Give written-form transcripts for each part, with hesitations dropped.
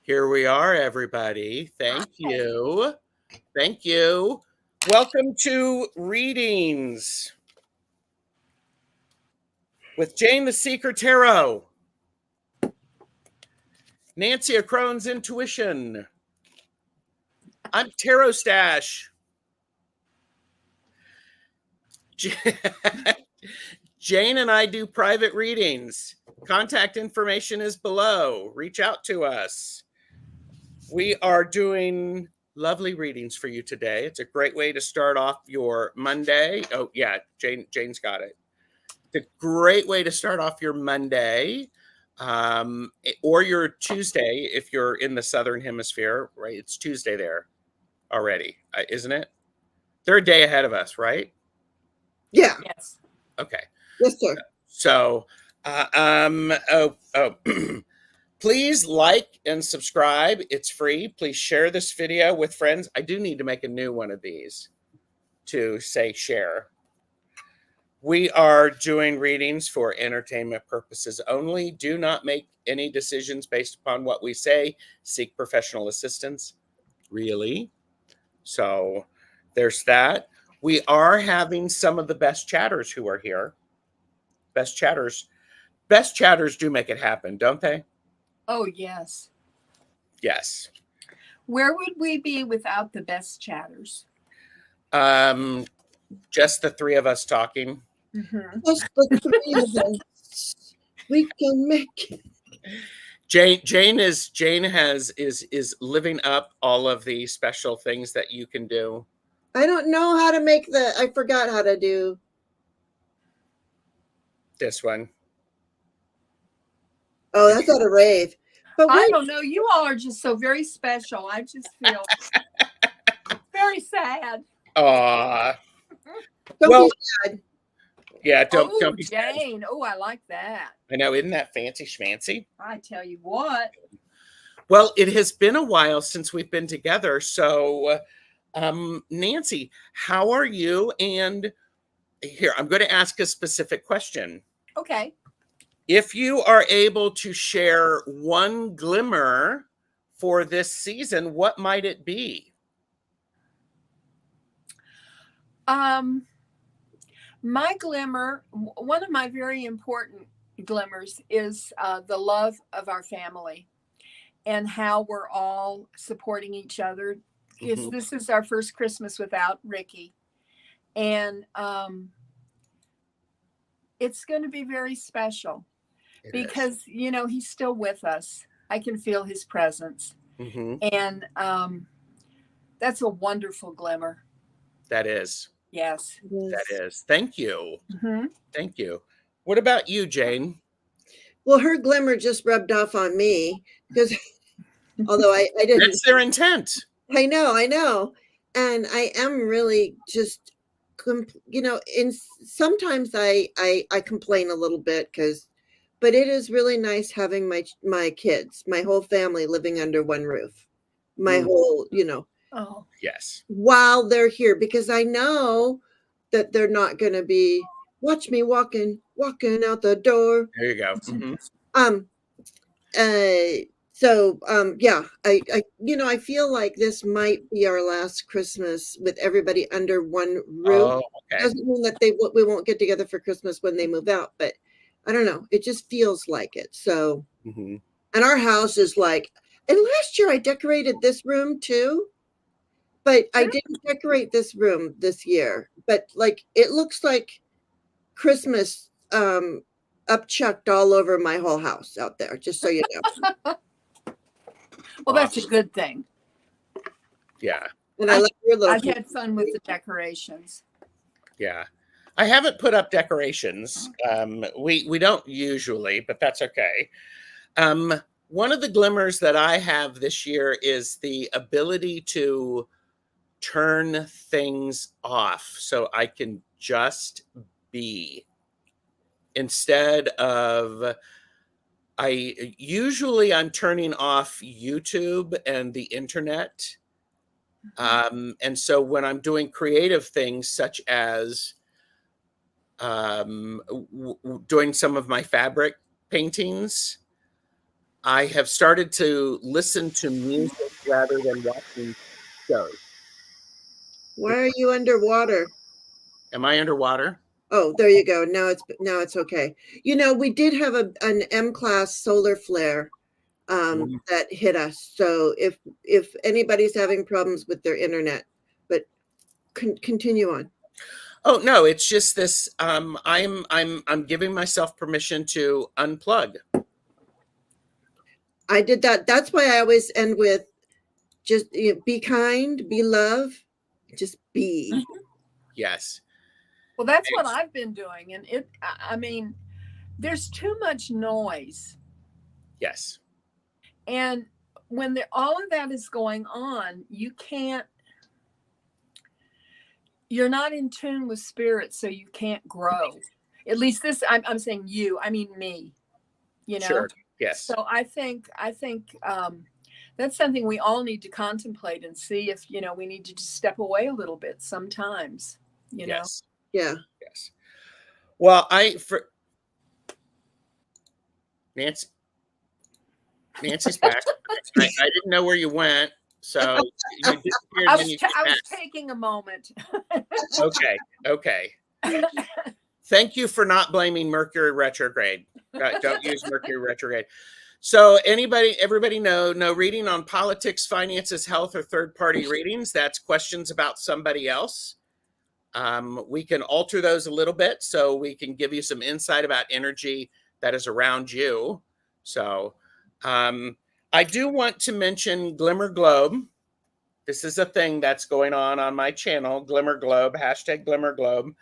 Here we are, everybody. Thank you. Thank you. Welcome to Readings with Jane the Seeker Tarot, Nancy of Crone's Intuition. I'm TarotStache. Jane and I do private readings. Contact information is below. Reach out to us. We are doing lovely readings for you today. It's a great way to start off your Monday. Oh, yeah, Jane's got it. It's a great way to start off your Monday or your Tuesday if you're in the Southern Hemisphere, right? It's Tuesday there already, isn't it? They're a day ahead of us, right? Yeah. Yes. Okay. Yes, sir. So, please like and subscribe. It's free. Please share this video with friends. I do need to make a new one of these to say share. We are doing readings for entertainment purposes only. Do not make any decisions based upon what we say. Seek professional assistance. Really? So there's that. We are having some of the best chatters who are here. Best chatters do make it happen, don't they? Oh, yes. Yes. Where would we be without the best chatters? Just the three of us talking. Mm-hmm. Just the three of us. We can make it. Jane is living up all of the special things that you can do. I don't know how to make I forgot how to do This one. Oh, that's not a rave. But I don't know. You all are just so very special. I just feel very sad. Aw. Don't be sad. Yeah, don't be Jane. Oh, I like that. I know, isn't that fancy schmancy? I tell you what. Well, it has been a while since we've been together. So, Nancy, how are you? And here, I'm going to ask a specific question. Okay. If you are able to share one glimmer for this season, what might it be? My glimmer, one of my very important glimmers is the love of our family and how we're all supporting each other. Mm-hmm. This is our first Christmas without Ricky. And it's going to be very special because, you know, he's still with us. I can feel his presence. Mm-hmm. And that's a wonderful glimmer. That is. Yes. That is. Thank you. Mm-hmm. Thank you. What about you, Jane? Well, her glimmer just rubbed off on me because although I didn't. That's their intent. I know. And I am really just, you know, sometimes I complain a little bit but it is really nice having my kids, my whole family living under one roof. My whole, you know. Oh, yes. While they're here, because I know that they're not going to be, watch me walking out the door. There you go. Mm-hmm. Yeah, I feel like this might be our last Christmas with everybody under one roof. Oh, okay. Doesn't mean that we won't get together for Christmas when they move out, but I don't know. It just feels like it. So, mm-hmm. And our house is like, and last year I decorated this room too. But I didn't decorate this room this year. But like it looks like Christmas upchucked all over my whole house out there, just so you know. Well, that's a good thing. Yeah. And I've had fun with the decorations. Yeah. I haven't put up decorations. We don't usually, but that's okay. One of the glimmers that I have this year is the ability to turn things off so I can just be instead of I'm turning off YouTube and the internet. And so when I'm doing creative things such as doing some of my fabric paintings, I have started to listen to music rather than watching shows. Why are you underwater? Am I underwater? Oh, there you go. Now it's okay. You know, we did have an M-class solar flare that hit us. So if anybody's having problems with their internet, but continue on. Oh no, it's just this. I'm giving myself permission to unplug. I did that. That's why I always end with just be kind, be love, just be. Yes. Well, that's what I've been doing. And I mean, there's too much noise. Yes. And when all of that is going on, you're not in tune with spirit, so you can't grow. At least I'm saying you, I mean me, you know? Sure. Yes. So I think that's something we all need to contemplate and see if, we need to just step away a little bit sometimes, yes. Yeah. Yes. Well, Nancy's back. I didn't know where you went, so you disappeared. I was taking a moment. Okay. Thank you for not blaming Mercury retrograde. Don't use Mercury retrograde. So everybody know, no reading on politics, finances, health, or third-party readings. That's questions about somebody else. We can alter those a little bit so we can give you some insight about energy that is around you. So I do want to mention Glimmer Globe. This is a thing that's going on my channel, Glimmer Globe, hashtag Glimmer Globe.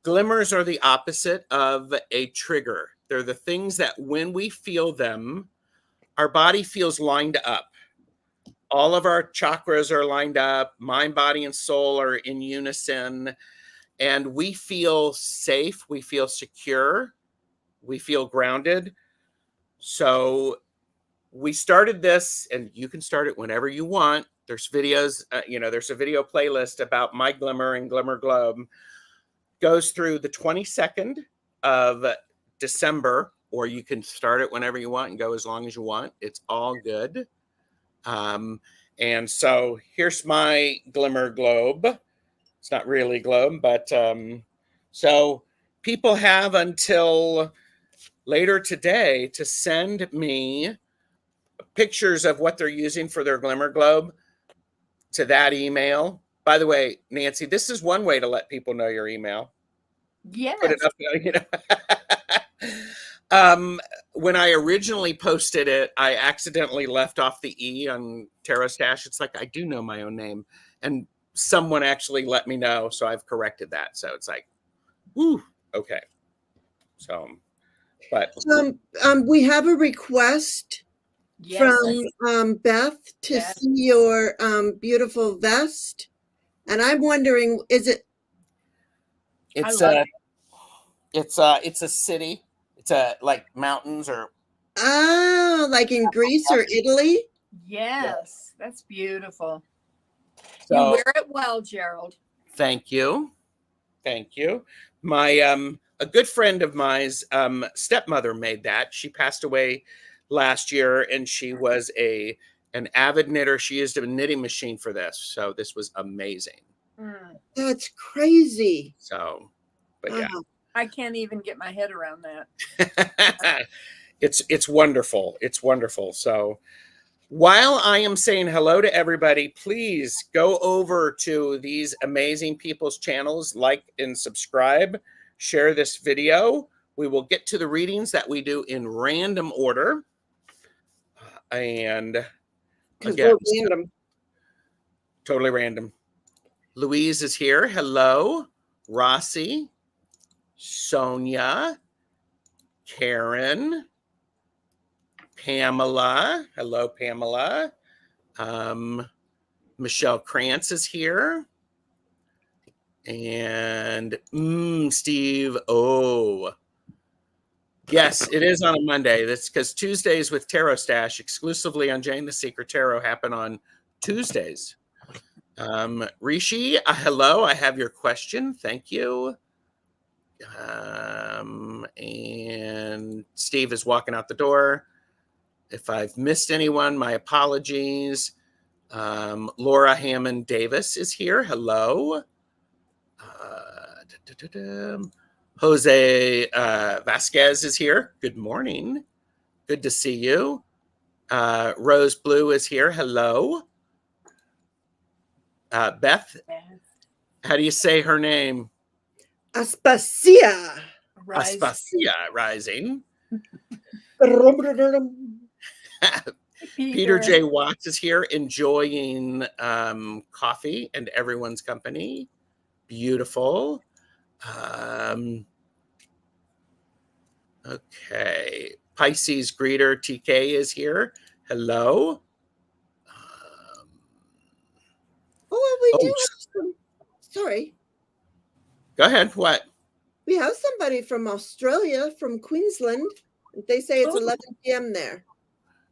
Glimmers are the opposite of a trigger. They're the things that when we feel them, our body feels lined up. All of our chakras are lined up. Mind, body, and soul are in unison. And we feel safe. We feel secure. We feel grounded. So we started this, and you can start it whenever you want. There's videos, there's a video playlist about my Glimmer and Glimmer Globe. Goes through the 22nd of December, or you can start it whenever you want and go as long as you want. It's all good. And so here's my Glimmer Globe. It's not really globe, but so people have until later today to send me pictures of what they're using for their Glimmer Globe to that email. By the way, Nancy, this is one way to let people know your email. Yes. Put it up, when I originally posted it, I accidentally left off the E on TarotStache. It's like, I do know my own name. And someone actually let me know. So I've corrected that. So it's like, whoo, okay. So, but. We have a request from Beth to see your beautiful vest. And I'm wondering, is it? It's a city. It's like mountains or. Oh, like in Greece or Italy? Yes, that's beautiful. So, you wear it well, Gerald. Thank you. My a good friend of mine's stepmother made that. She passed away last year, and she was an avid knitter. She used a knitting machine for this, so this was amazing. That's crazy. So, but yeah, I can't even get my head around that. It's wonderful. It's wonderful. So while I am saying hello to everybody, please go over to these amazing people's channels, like and subscribe, share this video. We will get to the readings that we do in random order. And again, random. Totally random. Louise is here. Hello. Rossi, Sonia, Karen, Pamela. Hello, Pamela. Michelle Krantz is here. And Steve. Oh, yes, it is on a Monday. That's because Tuesdays with TarotStache exclusively on Jane the Secret Tarot happen on Tuesdays. Rishi, hello. I have your question. Thank you. And Steve is walking out the door. If I've missed anyone, my apologies. Laura Hammond Davis is here. Hello. Jose Vasquez is here. Good morning. Good to see you. Rose Blue is here. Hello. Beth, how do you say her name? Aspasia. Aspasia Rising. Peter J. Watts is here enjoying coffee and everyone's company. Beautiful. Okay. Pisces Greeter TK is here. Hello. We do have some. Sorry. Go ahead. What? We have somebody from Australia, from Queensland. They say it's 11 p.m. there.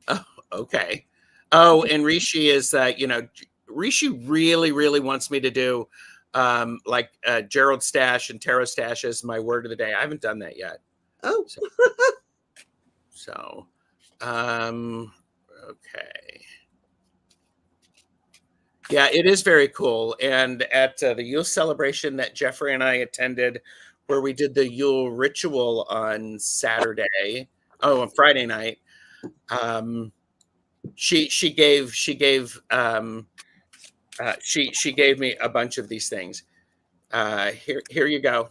Oh, okay. Oh, and Rishi is, Rishi really, really wants me to do Gerald Stache and TarotStache as my word of the day. I haven't done that yet. Oh. So, okay. Yeah, it is very cool. And at the Yule celebration that Jeffrey and I attended, where we did the Yule ritual on on Friday night, she gave me a bunch of these things. Here you go.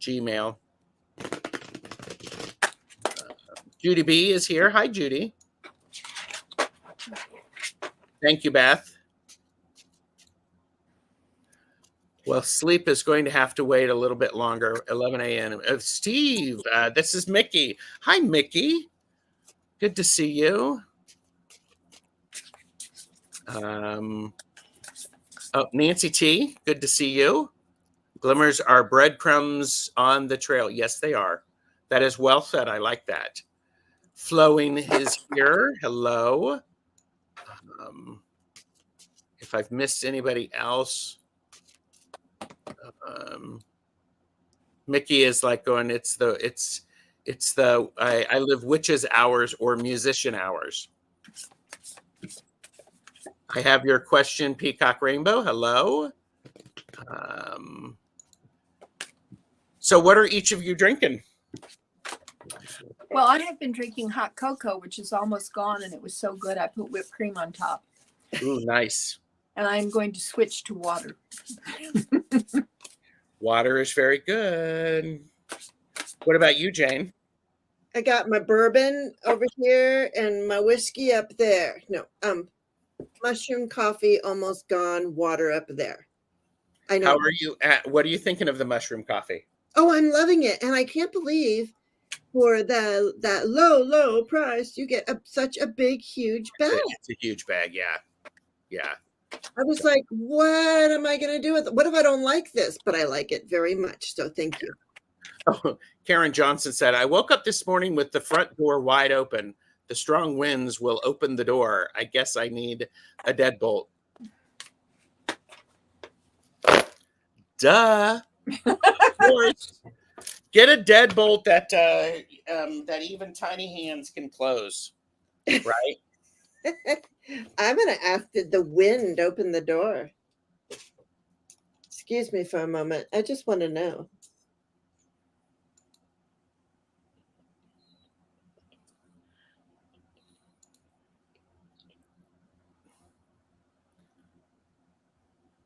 Gmail. Judy B is here. Hi, Judy. Thank you, Beth. Well, sleep is going to have to wait a little bit longer. 11 a.m. Steve, this is Mickey. Hi, Mickey. Good to see you. Nancy T, good to see you. Glimmers are breadcrumbs on the trail. Yes, they are. That is well said. I like that. Flowing is here. Hello. If I've missed anybody else, Mickey is like going, I live witches hours or musician hours. I have your question, Peacock Rainbow. Hello. So what are each of you drinking? Well, I have been drinking hot cocoa, which is almost gone, and it was so good I put whipped cream on top. Ooh, nice. And I'm going to switch to water. Water is very good. What about you, Jane? I got my bourbon over here and my whiskey up there. No, mushroom coffee almost gone, water up there. I know. How are you what are you thinking of the mushroom coffee? Oh, I'm loving it. And I can't believe for that low price, you get such a big, huge bag. It's a huge bag, yeah. Yeah. I was like, what am I going to do with it? What if I don't like this? But I like it very much. So thank you. Oh, Karen Johnson said, I woke up this morning with the front door wide open. The strong winds will open the door. I guess I need a deadbolt. Duh. Of course. Get a deadbolt that even tiny hands can close. Right? I'm going to ask, did the wind open the door? Excuse me for a moment. I just want to know.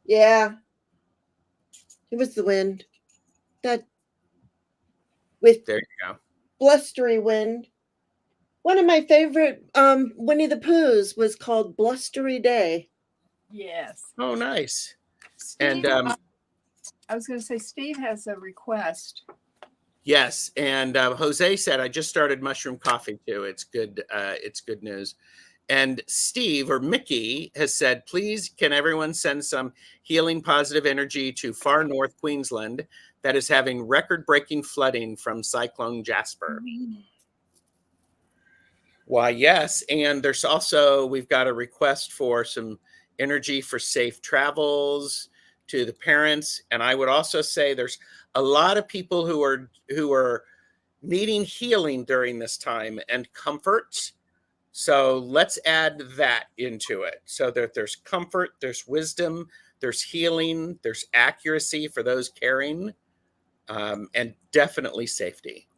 Yeah. It was the wind. That with there you go. Blustery wind. One of my favorite Winnie the Poohs was called Blustery Day. Yes. Oh, nice. Steve, and I was going to say, Steve has a request. Yes, and Jose said, I just started mushroom coffee too. It's good. It's good news. And Steve or Mickey has said, please, can everyone send some healing positive energy to far north Queensland that is having record-breaking flooding from Cyclone Jasper? Mm-hmm. Why, yes. And there's also, we've got a request for some energy for safe travels to the parents. And I would also say there's a lot of people who are needing healing during this time and comfort. So let's add that into it, so that there's comfort, there's wisdom, there's healing, there's accuracy for those caring, and definitely safety.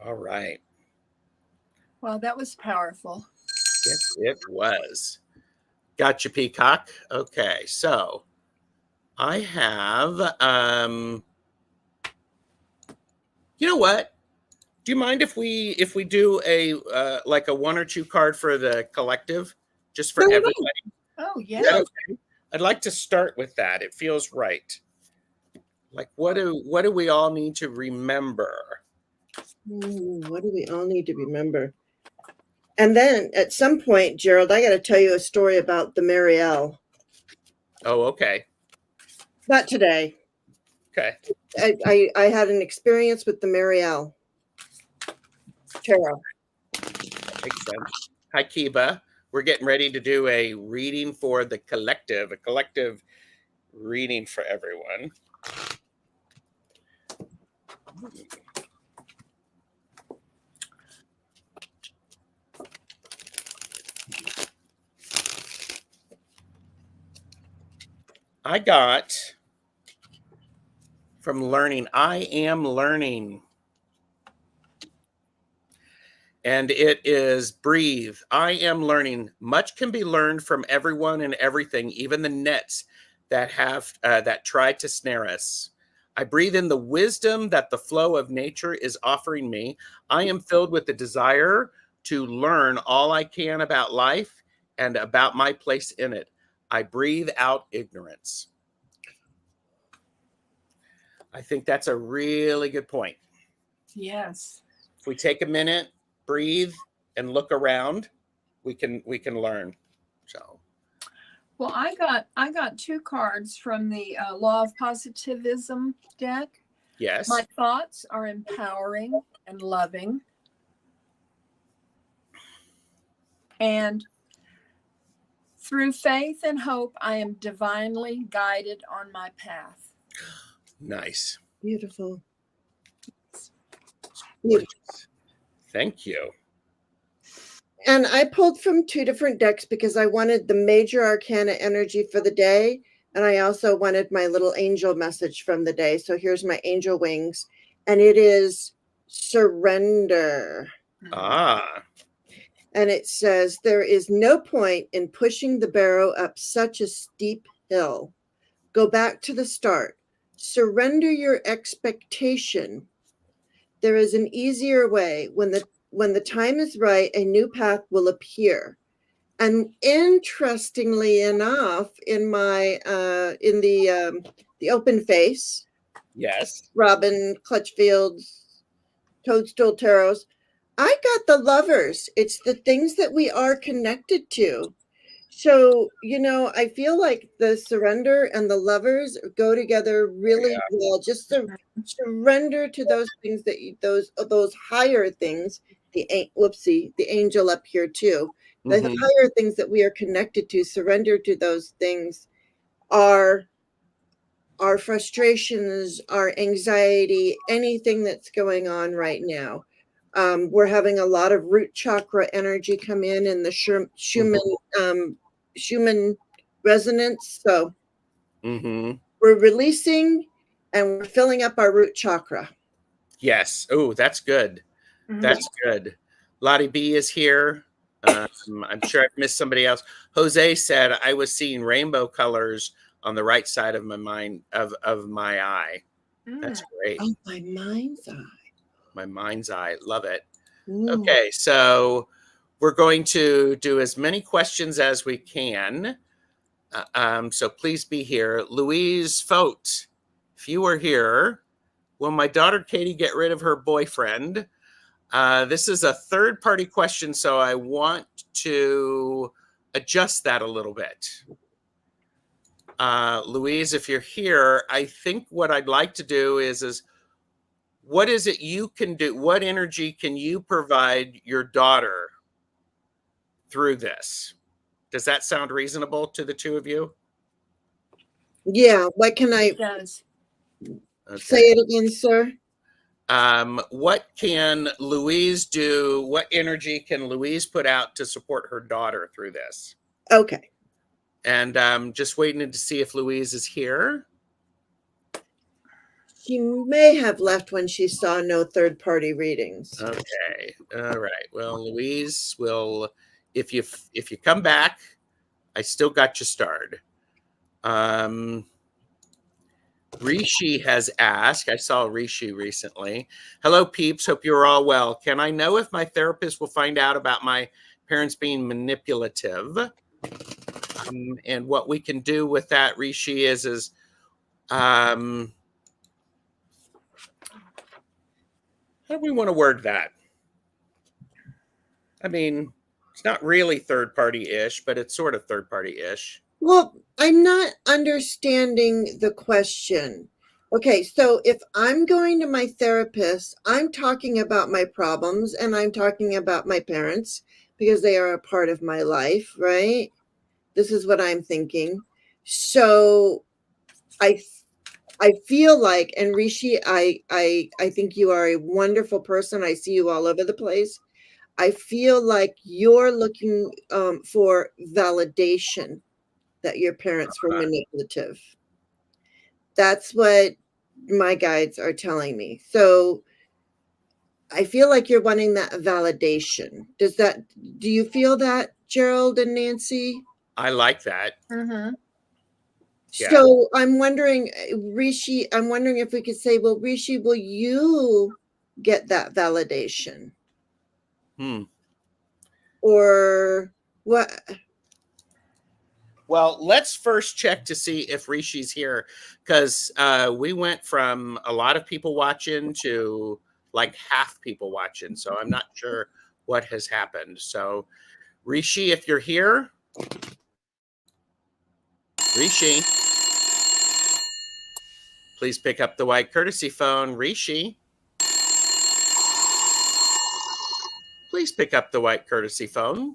All right. Well, that was powerful. Yes, it was. Gotcha, Peacock. Okay, so I have, you know what? Do you mind if we do a like a 1 or 2 card for the collective, just for No, no. everybody? Oh, Is that yeah. okay? I'd like to start with that. It feels right. Like, what do we all need to remember? What do we all need to remember? And then at some point, Gerald, I got to tell you a story about the Marielle. Oh, okay. Not today. Okay. I had an experience with the Marielle tarot. Makes sense. Hi, Kiba. We're getting ready to do a reading for the collective, a collective reading for everyone. I got from learning, I am learning. And it is breathe. I am learning. Much can be learned from everyone and everything, even the nets that have that try to snare us. I breathe in the wisdom that the flow of nature is offering me. I am filled with the desire to learn all I can about life and about my place in it. I breathe out ignorance. I think that's a really good point. Yes. If we take a minute, breathe, and look around, we can learn. So, Well, I got 2 cards from the Law of Positivism deck. yes. My thoughts are empowering and loving. And through faith and hope, I am divinely guided on my path. Nice. Beautiful. Gorgeous. Thank you. And I pulled from 2 different decks because I wanted the major arcana energy for the day. And I also wanted my little angel message from the day. So here's my angel wings. And it is surrender. Ah. And it says, there is no point in pushing the barrow up such a steep hill. Go back to the start. Surrender your expectation. There is an easier way. When the time is right, a new path will appear. And interestingly enough, in my in the open face, Yes. Robin Clutchfield's Toadstool Tarots, I got the lovers. It's the things that we are connected to. So, I feel like the surrender and the lovers go together really well. Just to surrender to those things that those higher things. The angel up here too. The higher things that we are connected to. Surrender to those things. Our frustrations, our anxiety, anything that's going on right now. We're having a lot of root chakra energy come in the Schumann resonance. So we're releasing and we're filling up our root chakra. Yes. Oh, that's good. That's good. Lottie B is here. I'm sure I've missed somebody else. Jose said I was seeing rainbow colors on the right side of my mind of my eye. That's great. Oh, my mind's eye. My mind's eye. Love it. Ooh. Okay, so we're going to do as many questions as we can. So please be here. Louise Fote, if you were here, will my daughter Katie get rid of her boyfriend? This is a third-party question, so I want to adjust that a little bit. Louise, if you're here, I think what I'd like to do is what is it you can do? What energy can you provide your daughter through this? Does that sound reasonable to the two of you? Yeah. What can I say it again, sir? What can Louise do? What energy can Louise put out to support her daughter through this? Okay. And I'm just waiting to see if Louise is here. She may have left when she saw no third-party readings. Okay. All right. Well, Louise will, if you come back, I still got you starred. Rishi has asked, I saw Rishi recently. Hello, peeps. Hope you're all well. Can I know if my therapist will find out about my parents being manipulative? And what we can do with that, Rishi, is how do we want to word that? I mean, it's not really third-party-ish, but it's sort of third-party-ish. Well, I'm not understanding the question. Okay, so if I'm going to my therapist, I'm talking about my problems and I'm talking about my parents because they are a part of my life, right? This is what I'm thinking. So I feel like, and Rishi, I think you are a wonderful person. I see you all over the place. I feel like you're looking for validation that your parents were manipulative. That's what my guides are telling me. So I feel like you're wanting that validation. Do you feel that, Gerald and Nancy? I like that. Mm-hmm. Yeah. So I'm wondering, Rishi, if we could say, well, Rishi, will you get that validation? Or what? Well, let's first check to see if Rishi's here, because we went from a lot of people watching to like half people watching. So I'm not sure what has happened. So Rishi, if you're here, Rishi, please pick up the white courtesy phone. Rishi, please pick up the white courtesy phone.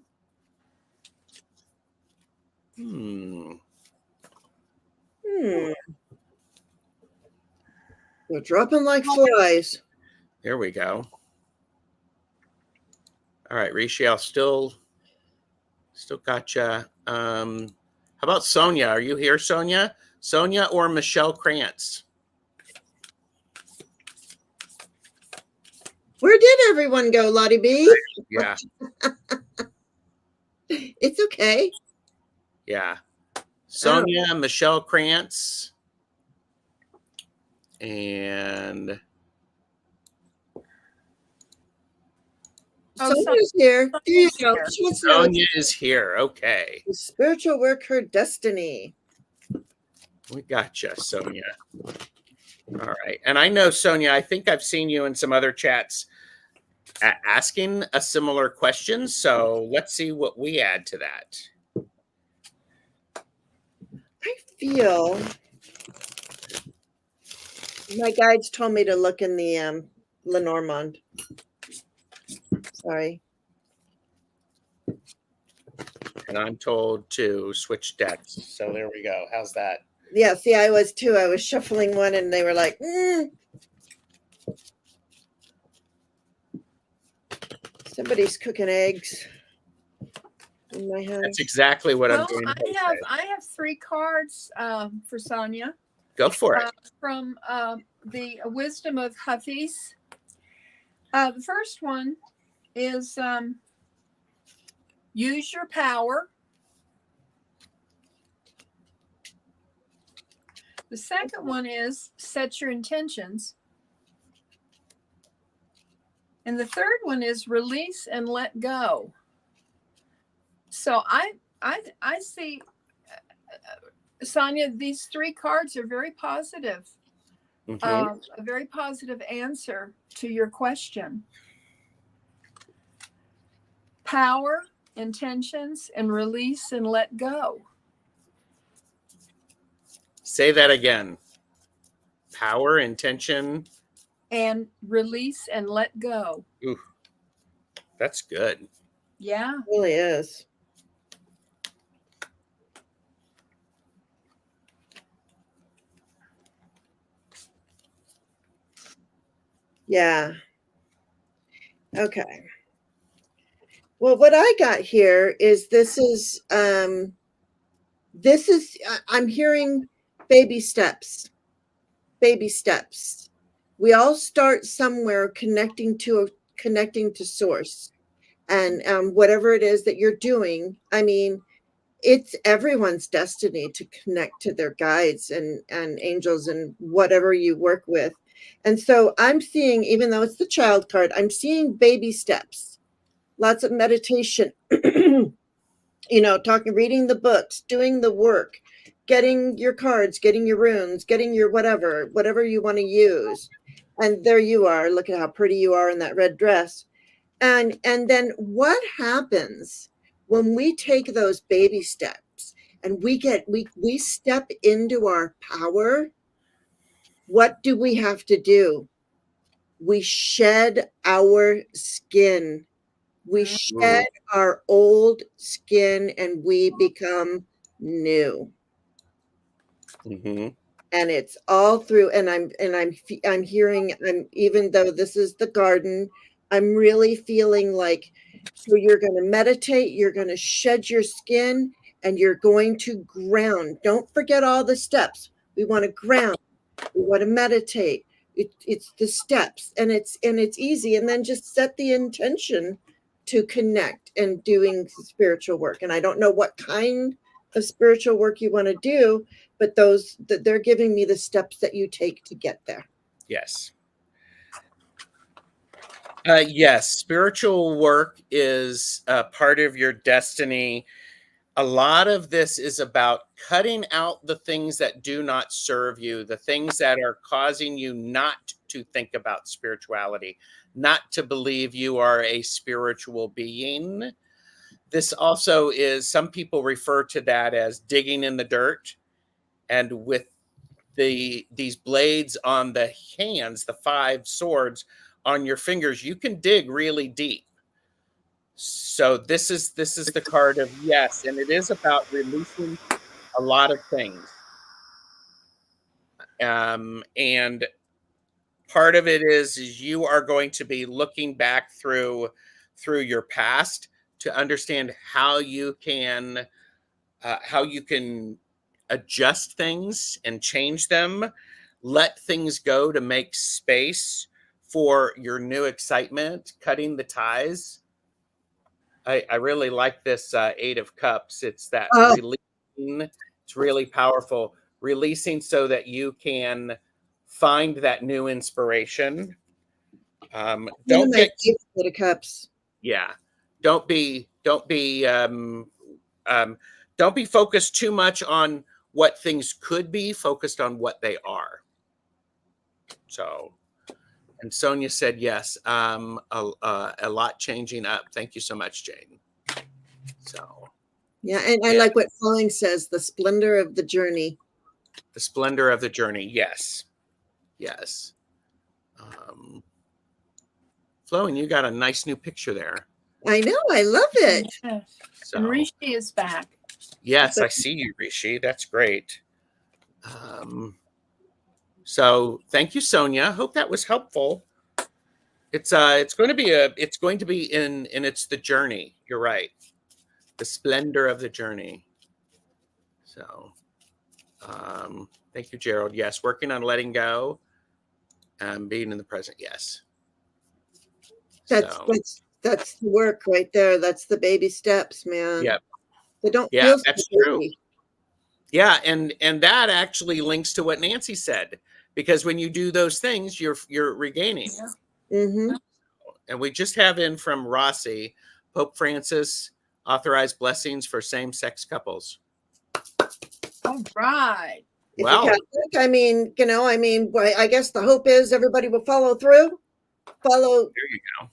They're dropping like flies. There we go. All right, Rishi, I'll still gotcha. How about Sonia? Are you here, Sonia? Sonia or Michelle Krantz? Where did everyone go, Lottie B? Yeah. It's okay. Yeah. Sonia, Michelle Krantz, and Sonia's here. There you go. Sonia is here. Okay. Spiritual work, her destiny. We gotcha, Sonia. All right. And I know, Sonia, I think I've seen you in some other chats asking a similar question. So let's see what we add to that. I feel my guides told me to look in the Lenormand. Sorry. And I'm told to switch decks. So there we go. How's that? Yeah, see, I was too. I was shuffling one and they were like, Somebody's cooking eggs in my house. That's exactly what I'm doing. I have 3 cards for Sonia. Go for it. From the Wisdom of Hafiz. The first one is use your power. The second one is set your intentions. And the third one is release and let go. So I see, Sonia, these 3 cards are very positive. A very positive answer to your question. Power, intentions, and release and let go. Say that again. Power, intention, and release and let go. Ooh, that's good. Yeah. It really is. Yeah. Okay. Well, what I got here is I'm hearing baby steps. Baby steps. We all start somewhere connecting to source. And whatever it is that you're doing, I mean, it's everyone's destiny to connect to their guides and angels and whatever you work with. And so I'm seeing, even though it's the child card, I'm seeing baby steps, lots of meditation, reading the books, doing the work, getting your cards, getting your runes, getting your whatever you want to use. And there you are. Look at how pretty you are in that red dress. And then what happens when we take those baby steps and we step into our power? What do we have to do? We shed our skin. We shed our old skin and we become new. Mm-hmm. And it's all through, and I'm hearing, even though this is the garden, I'm really feeling like, so you're going to meditate, you're going to shed your skin, and you're going to ground. Don't forget all the steps. We want to ground. We want to meditate. It's the steps, and it's easy. And then just set the intention to connect and doing spiritual work. And I don't know what kind of spiritual work you want to do, but they're giving me the steps that you take to get there. Yes. Yes, spiritual work is part of your destiny. A lot of this is about cutting out the things that do not serve you, the things that are causing you not to think about spirituality, not to believe you are a spiritual being. This also is, some people refer to that as digging in the dirt. And with these blades on the hands, the 5 swords on your fingers, you can dig really deep. So this is the card of yes, and it is about releasing a lot of things. And part of it is you are going to be looking back through your past to understand how you can adjust things and change them, let things go to make space for your new excitement, cutting the ties. I really like this 8 of Cups. It's that releasing. It's really powerful. Releasing so that you can find that new inspiration. Don't get 8 of Cups. Yeah. Don't be focused too much on what things could be, focused on what they are. So, and Sonia said yes, a lot changing up. Thank you so much, Jane. So, yeah, and I like what Flying says, the splendor of the journey. The splendor of the journey. Yes. Yes. Flowing, you got a nice new picture there. I know. I love it. Yes. So, and Rishi is back. Yes, I see you, Rishi. That's great. So thank you, Sonia. Hope that was helpful. It's going to be in it's the journey. You're right. The splendor of the journey. So thank you, Gerald. Yes, working on letting go and being in the present. Yes. That's the work right there. That's the baby steps, man. Yep. They don't Yeah, feel that's so true. baby. Yeah, and that actually links to what Nancy said, because when you do those things, you're regaining. Yeah. Mm-hmm. And we just have in from Rossi, Pope Francis authorized blessings for same-sex couples. All right. If Wow. you're Catholic, I guess the hope is everybody will follow through. There you go.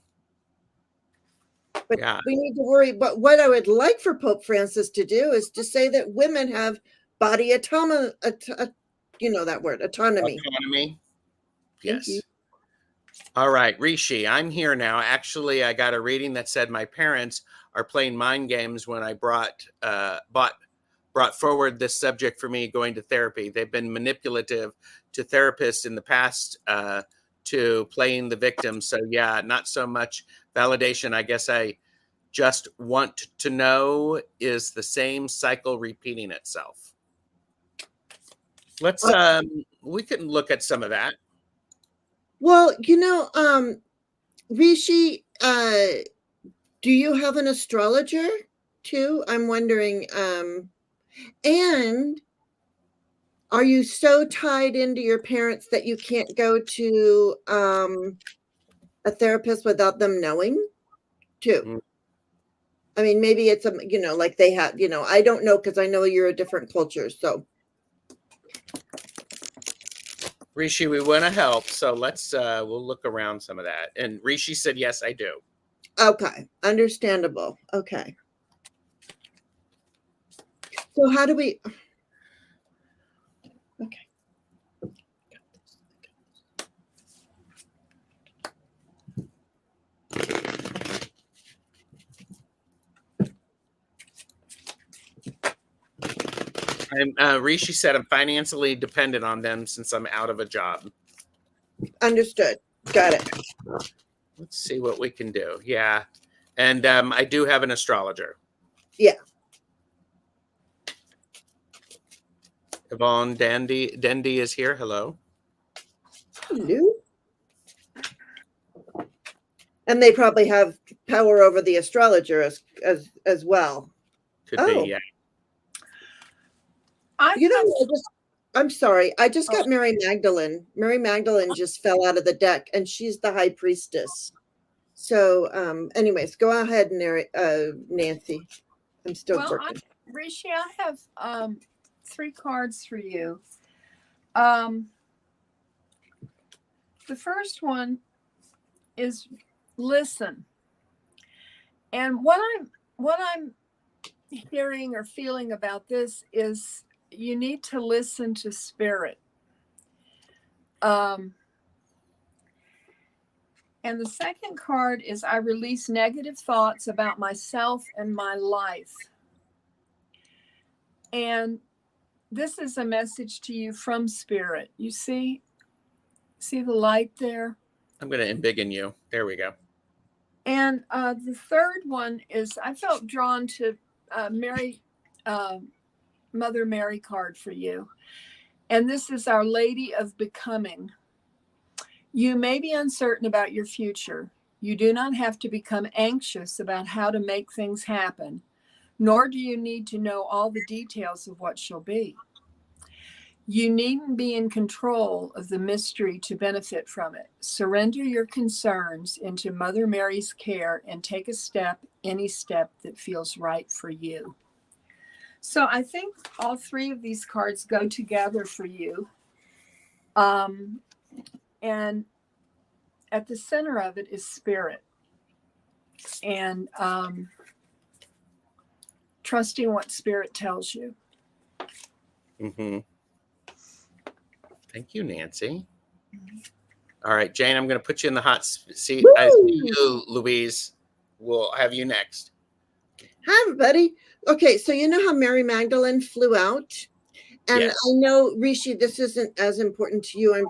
But Yeah. we need to worry. But what I would like for Pope Francis to do is to say that women have body autonomy, you know that word, autonomy. Autonomy. Thank you. Yes. All right, Rishi, I'm here now. Actually, I got a reading that said my parents are playing mind games when I brought forward this subject for me going to therapy. They've been manipulative to therapists in the past to playing the victim. So yeah, not so much validation. I guess I just want to know, is the same cycle repeating itself? Let's we can look at some of that. Well, Rishi, do you have an astrologer too? I'm wondering, and are you so tied into your parents that you can't go to a therapist without them knowing too? Mm. I mean, maybe it's like they have, I don't know, because I know you're a different culture. So Rishi, we want to help, so let's we'll look around some of that. And Rishi said, yes, I do. okay, understandable. Okay. So how do we? Okay. Rishi said I'm financially dependent on them since I'm out of a job. Understood. Got it. Let's see what we can do. Yeah. And I do have an astrologer. Yeah. Yvonne Dendy is here. Hello. Hello. And they probably have power over the astrologer as well. Could be, yeah. I'm sorry. I just got Mary Magdalene. Mary Magdalene just fell out of the deck, and she's the high priestess. So, anyways, go ahead, Nancy. I'm still working. Rishi, I have 3 cards for you. The first one is listen. And what I'm hearing or feeling about this is you need to listen to spirit. And the second card is I release negative thoughts about myself and my life. And this is a message to you from spirit. You see the light there? I'm going to embiggen you. There we go. And the third one is I felt drawn to Mother Mary card for you. And this is Our Lady of Becoming. You may be uncertain about your future. You do not have to become anxious about how to make things happen, nor do you need to know all the details of what shall be. You needn't be in control of the mystery to benefit from it. Surrender your concerns into Mother Mary's care and take a step, any step that feels right for you. So I think all 3 of these cards go together for you. And at the center of it is spirit. And trusting what spirit tells you. Mm-hmm. Thank you, Nancy. All right, Jane, I'm going to put you in the hot seat. Woo! I see you, Louise. We'll have you next. Hi, everybody. Okay, so you know how Mary Magdalene flew out? And yes. I know, Rishi, this isn't as important to you.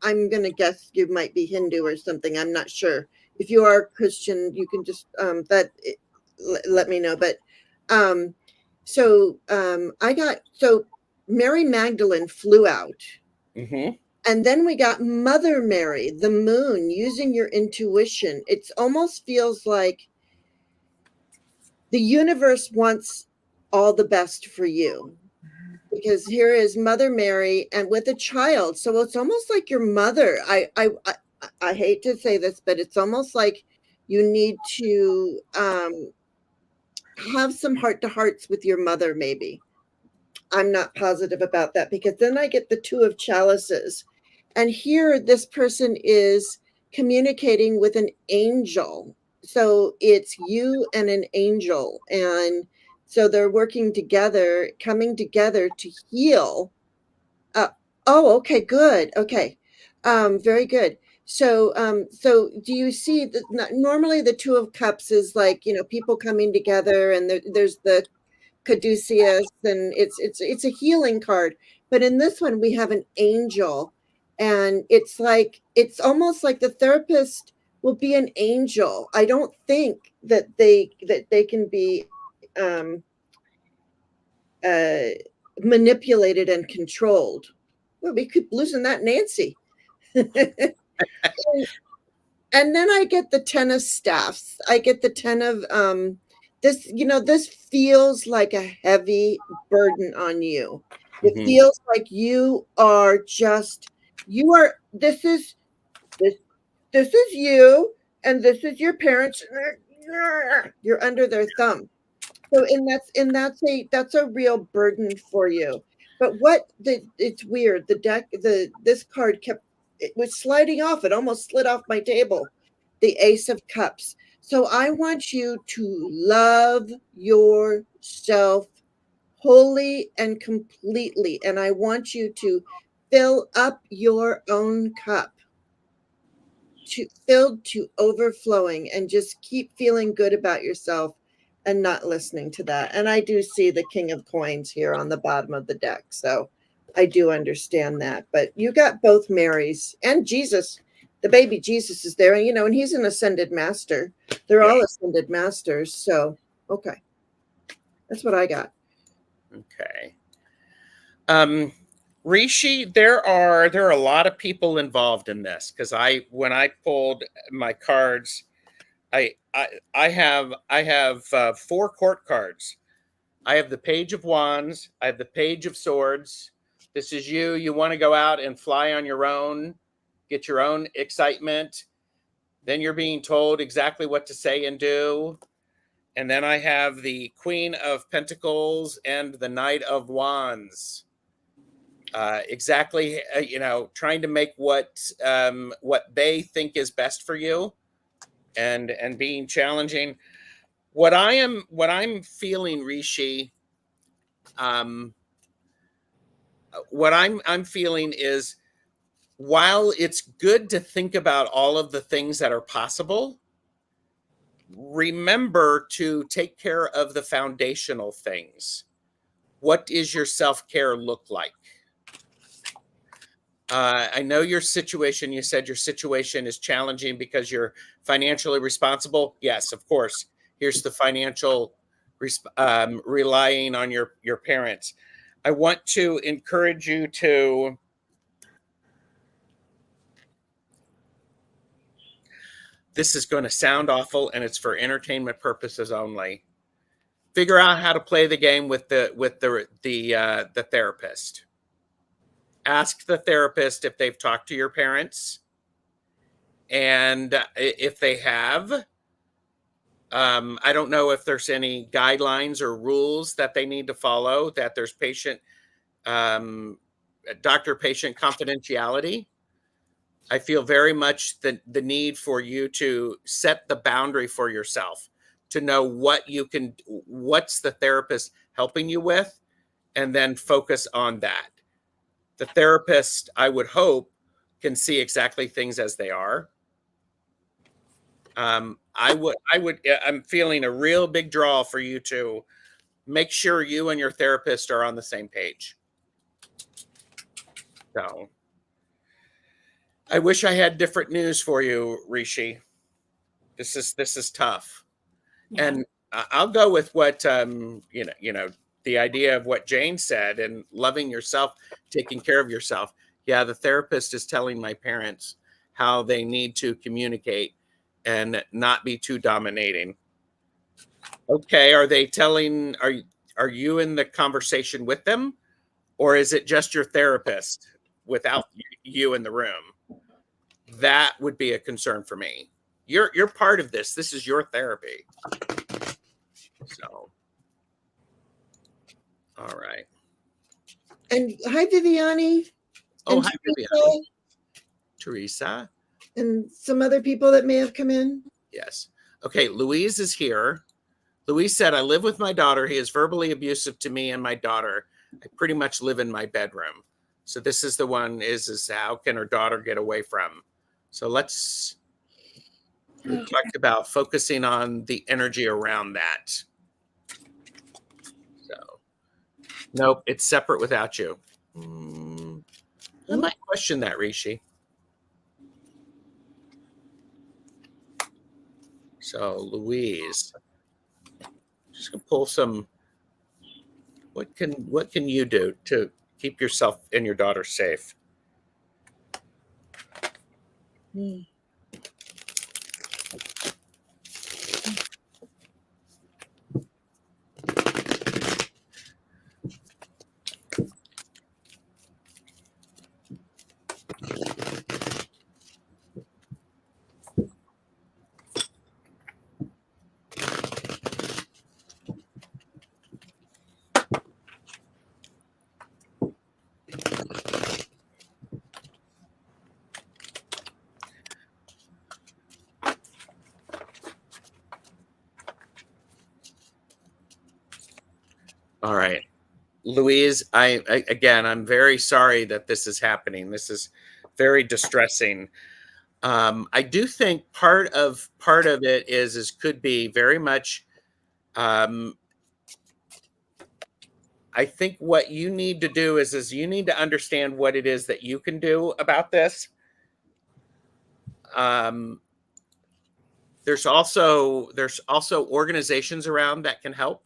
I'm going to guess you might be Hindu or something. I'm not sure. If you are Christian, you can just let me know. But so Mary Magdalene flew out. Mm-hmm. And then we got Mother Mary, the moon, using your intuition. It almost feels like the universe wants all the best for you. Because here is Mother Mary and with a child. So it's almost like your mother. I hate to say this, but it's almost like you need to have some heart-to-hearts with your mother, maybe. I'm not positive about that, because then I get the 2 of chalices. And here this person is communicating with an angel. so it's you and an angel, and so they're working together, coming together to heal. Oh, okay, good. Okay, very good. So do you see that normally the Two of Cups is like, people coming together, and there's the caduceus, and it's a healing card. But in this one, we have an angel, and it's almost like the therapist will be an angel. I don't think that they can be um, uh, manipulated and controlled. Well, we keep losing that Nancy. And then I get the 10 of staffs. I get the 10 of this, this feels like a heavy burden on you. It Mhm. feels like this is you, and this is your parents. You're under their thumb. So, that's a real burden for you. But it's weird. This card it was sliding off. It almost slid off my table. The Ace of Cups. So I want you to love yourself wholly and completely, and I want you to fill up your own cup filled to overflowing, and just keep feeling good about yourself and not listening to that. And I do see the King of Coins here on the bottom of the deck, so I do understand that. But you got both Marys and Jesus. The baby Jesus is there, and he's an ascended master. They're Yeah. all ascended masters. So okay, that's what I got. Okay. Rishi, there are a lot of people involved in this, because when I pulled my cards, I have 4 court cards. I have the Page of Wands, I have the Page of Swords. This is you. You want to go out and fly on your own, get your own excitement. Then you're being told exactly what to say and do. And then I have the Queen of Pentacles and the Knight of Wands. Exactly, trying to make what they think is best for you, and being challenging. What I'm feeling, Rishi, what I'm feeling is, while it's good to think about all of the things that are possible, remember to take care of the foundational things. What does your self-care look like? I know your situation. You said your situation is challenging because you're financially responsible. Yes, of course. Here's the financial relying on your parents. I want to encourage you to this is going to sound awful, and it's for entertainment purposes only. Figure out how to play the game with the therapist. Ask the therapist if they've talked to your parents, and if they have, I don't know if there's any guidelines or rules that they need to follow, that there's doctor-patient confidentiality. I feel very much the need for you to set the boundary for yourself, to know what's the therapist helping you with, and then focus on that. The therapist, I would hope, can see exactly things as they are. I'm feeling a real big draw for you to make sure you and your therapist are on the same page. So I wish I had different news for you, Rishi. This is tough. Yeah. And I'll go with what the idea of what Jane said, and loving yourself, taking care of yourself. Yeah, the therapist is telling my parents how they need to communicate and not be too dominating. Okay, are you in the conversation with them, or is it just your therapist without you in the room? That would be a concern for me. You're part of this. This is your therapy. So, all right. And hi, Viviani. Oh, And hi, Teresa, Teresa. and some other people that may have come in. Yes. Okay, Louise is here. Louise said, I live with my daughter. He is verbally abusive to me and my daughter. I pretty much live in my bedroom. So this is the one is how can her daughter get away from? So we talked about focusing on the energy around that. So, nope, it's separate without you. I might question that, Rishi. So, Louise, just gonna pull some. What can you do to keep yourself and your daughter safe? All right, Louise, I'm very sorry that this is happening. This is very distressing. I do think part of it is could be very much. I think what you need to do is you need to understand what it is that you can do about this. There's also organizations around that can help.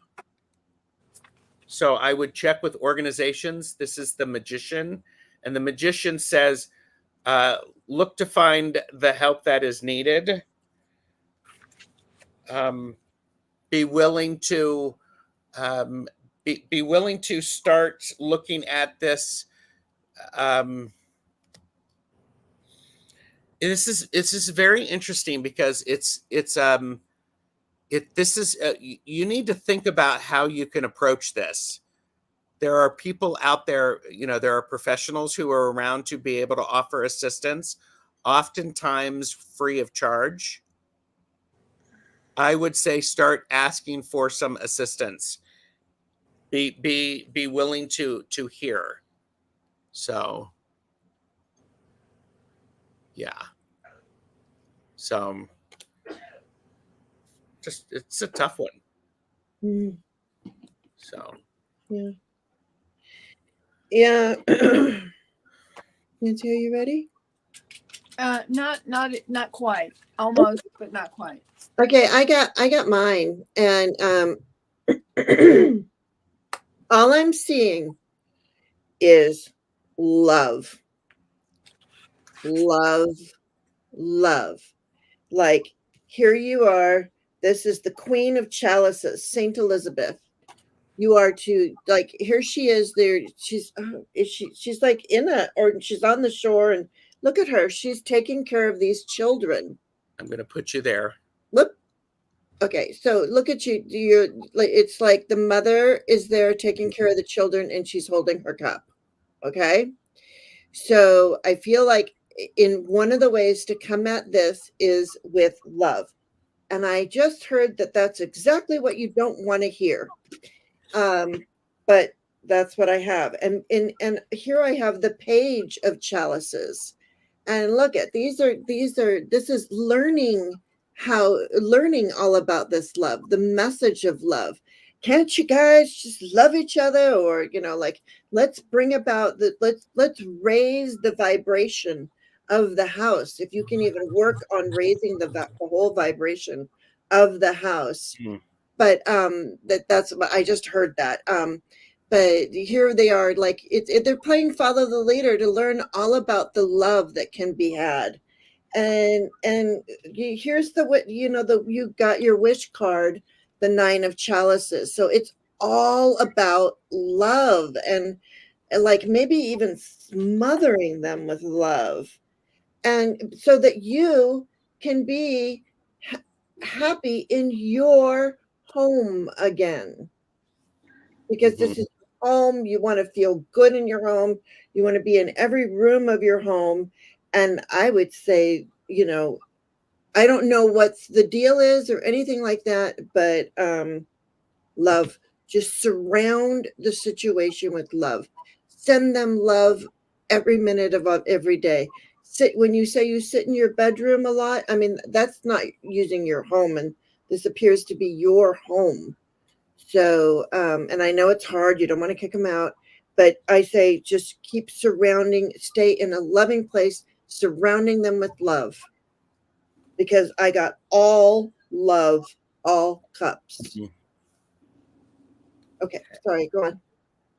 So I would check with organizations. This is the Magician, and the Magician says, look to find the help that is needed. Be willing to be willing to start looking at this. This is very interesting because you need to think about how you can approach this. There are people out there, there are professionals who are around to be able to offer assistance, oftentimes free of charge. I would say start asking for some assistance. Be willing to hear. So, yeah. So, it's a tough one. So, yeah. Nancy, are you ready? Not quite. Almost, but not quite. Okay, I got mine, and all I'm seeing is love. Like, here you are. This is the Queen of Chalices, Saint Elizabeth. You are to, like, here she is there. She's like she's on the shore, and look at her. She's taking care of these children. I'm going to put you there. Look. Okay, so look at you. It's like the mother is there taking care of the children, and she's holding her cup. Okay, so I feel like in one of the ways to come at this is with love, and I just heard that that's exactly what you don't want to hear. But that's what I have, and here I have the Page of Chalices, and look at this is learning all about this love, the message of love. Can't you guys just love each other? Or, like, let's bring about let's raise the vibration of the house. If you can even work on raising the whole vibration of the house. But that's what I just heard that. But here they are, like they're playing Follow the Leader to learn all about the love that can be had. And here's you got your wish card, the Nine of Chalices. So it's all about love, and like maybe even smothering them with love, and so that you can be happy in your home again, because this is home. You want to feel good in your home. You want to be in every room of your home. And I would say, I don't know what the deal is or anything like that, but love. Just surround the situation with love. Send them love every minute of every day. When you say you sit in your bedroom a lot, I mean, that's not using your home, and this appears to be your home. So, and I know it's hard. You don't want to kick them out, but I say just keep stay in a loving place, surrounding them with love, because I got all love, all cups. Mm-hmm. Okay, sorry, go on.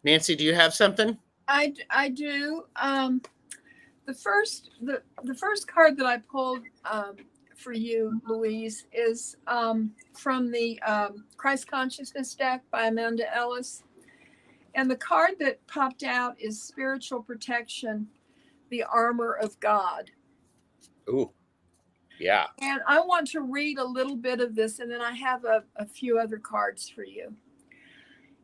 Nancy, do you have something? I do. The first card that I pulled for you, Louise, is from the Christ Consciousness deck by Amanda Ellis. And the card that popped out is Spiritual Protection, the Armor of God. Ooh, yeah. And I want to read a little bit of this, and then I have a few other cards for you.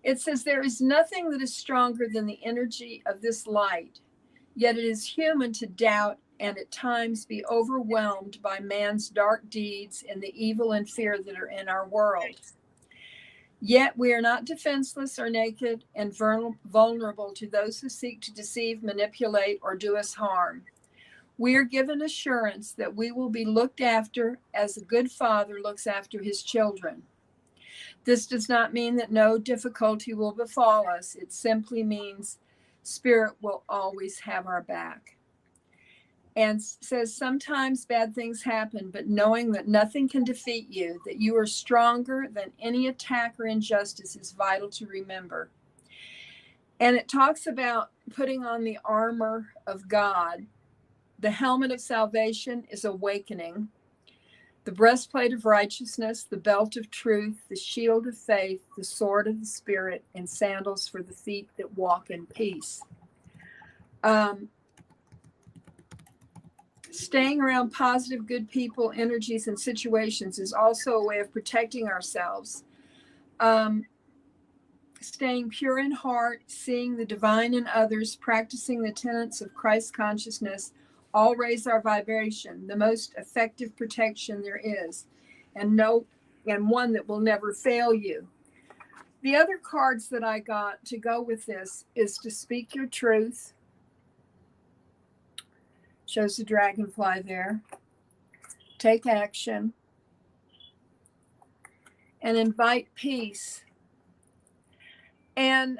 It says, there is nothing that is stronger than the energy of this light, yet it is human to doubt and at times be overwhelmed by man's dark deeds and the evil and fear that are in our world. Yet we are not defenseless or naked and vulnerable to those who seek to deceive, manipulate, or do us harm. We are given assurance that we will be looked after as a good father looks after his children. This does not mean that no difficulty will befall us. It simply means Spirit will always have our back. And says sometimes bad things happen, but knowing that nothing can defeat you, that you are stronger than any attack or injustice is vital to remember. And it talks about putting on the armor of God. The helmet of salvation is awakening. The breastplate of righteousness, the belt of truth, the shield of faith, the sword of the Spirit, and sandals for the feet that walk in peace. Staying around positive, good people, energies, and situations is also a way of protecting ourselves. Staying pure in heart, seeing the divine in others, practicing the tenets of Christ consciousness, all raise our vibration, the most effective protection there is, and one that will never fail you. The other cards that I got to go with this is to speak your truth. Shows the dragonfly there. Take action. And invite peace. And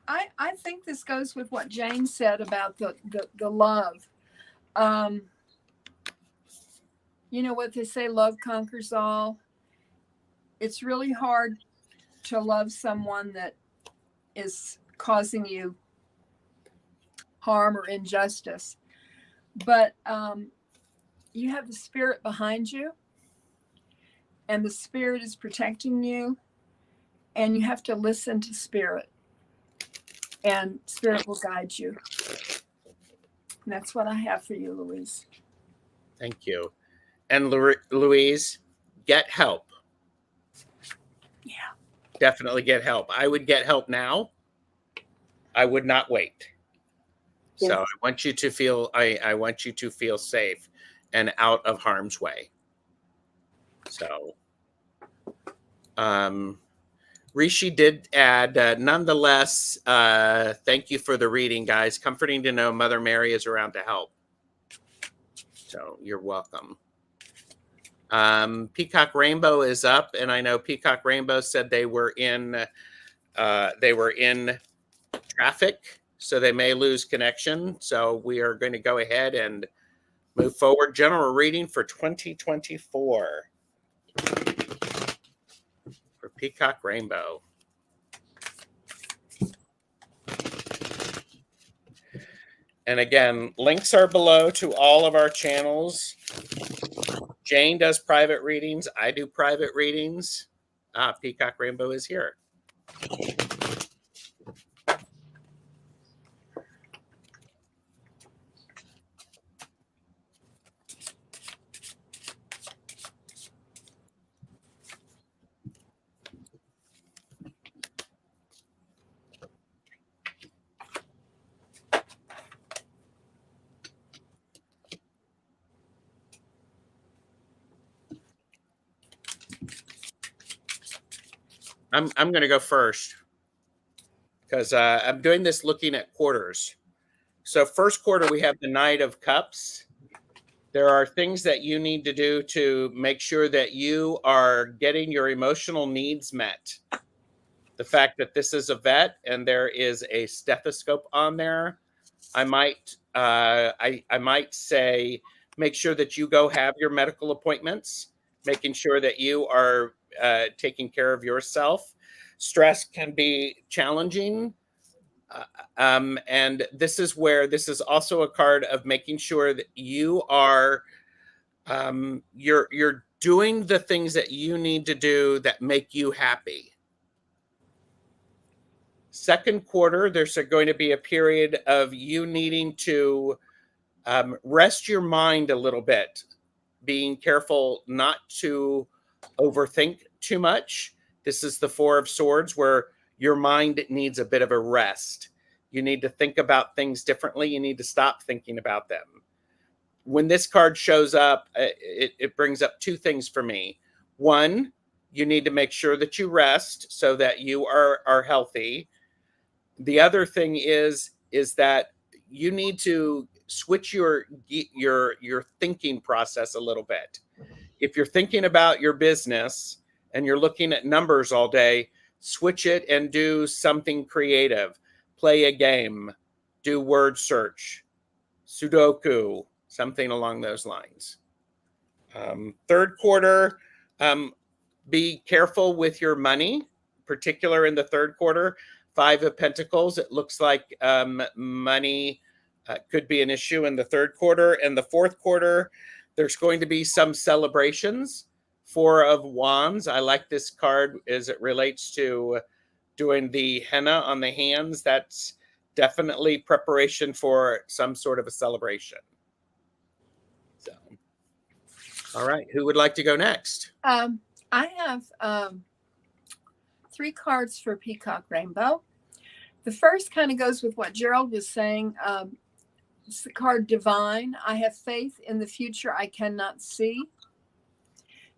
I think this goes with what Jane said about the love. You know what they say, love conquers all. It's really hard to love someone that is causing you harm or injustice. But you have the Spirit behind you, and the Spirit is protecting you, and you have to listen to Spirit, and Spirit will guide you. And that's what I have for you, Louise. Thank you. And Louise, get help. Yeah. Definitely get help. I would get help now. I would not wait. Yes. So I want you to feel I want you to feel safe and out of harm's way. So Rishi did add, nonetheless, thank you for the reading, guys. Comforting to know Mother Mary is around to help. So you're welcome. Peacock Rainbow is up, and I know Peacock Rainbow said they were in traffic, so they may lose connection. So we are going to go ahead and move forward. General reading for 2024 for Peacock Rainbow. And again, links are below to all of our channels. Jane does private readings. I do private readings. Peacock Rainbow is here. I'm going to go first because I'm doing this looking at quarters. So first quarter, we have the Knight of Cups. There are things that you need to do to make sure that you are getting your emotional needs met. The fact that this is a vet and there is a stethoscope on there, I might say make sure that you go have your medical appointments, making sure that you are taking care of yourself. Stress can be challenging. And this is where this is also a card of making sure that you are you're doing the things that you need to do that make you happy. Second quarter, there's going to be a period of you needing to rest your mind a little bit, being careful not to overthink too much. This is the Four of Swords where your mind needs a bit of a rest. You need to think about things differently. You need to stop thinking about them. When this card shows up, it brings up two things for me. One, you need to make sure that you rest so that you are healthy. The other thing is that you need to switch your thinking process a little bit. If you're thinking about your business and you're looking at numbers all day, switch it and do something creative. Play a game, do word search, Sudoku, something along those lines. Third quarter, be careful with your money, particular in the third quarter. Five of Pentacles, it looks like money could be an issue in the third quarter. And the fourth quarter, there's going to be some celebrations. Four of Wands. I like this card as it relates to doing the henna on the hands. That's definitely preparation for some sort of a celebration. So, all right. Who would like to go next? I have 3 cards for Peacock Rainbow. The first kind of goes with what Gerald was saying. It's the card Divine. I have faith in the future I cannot see.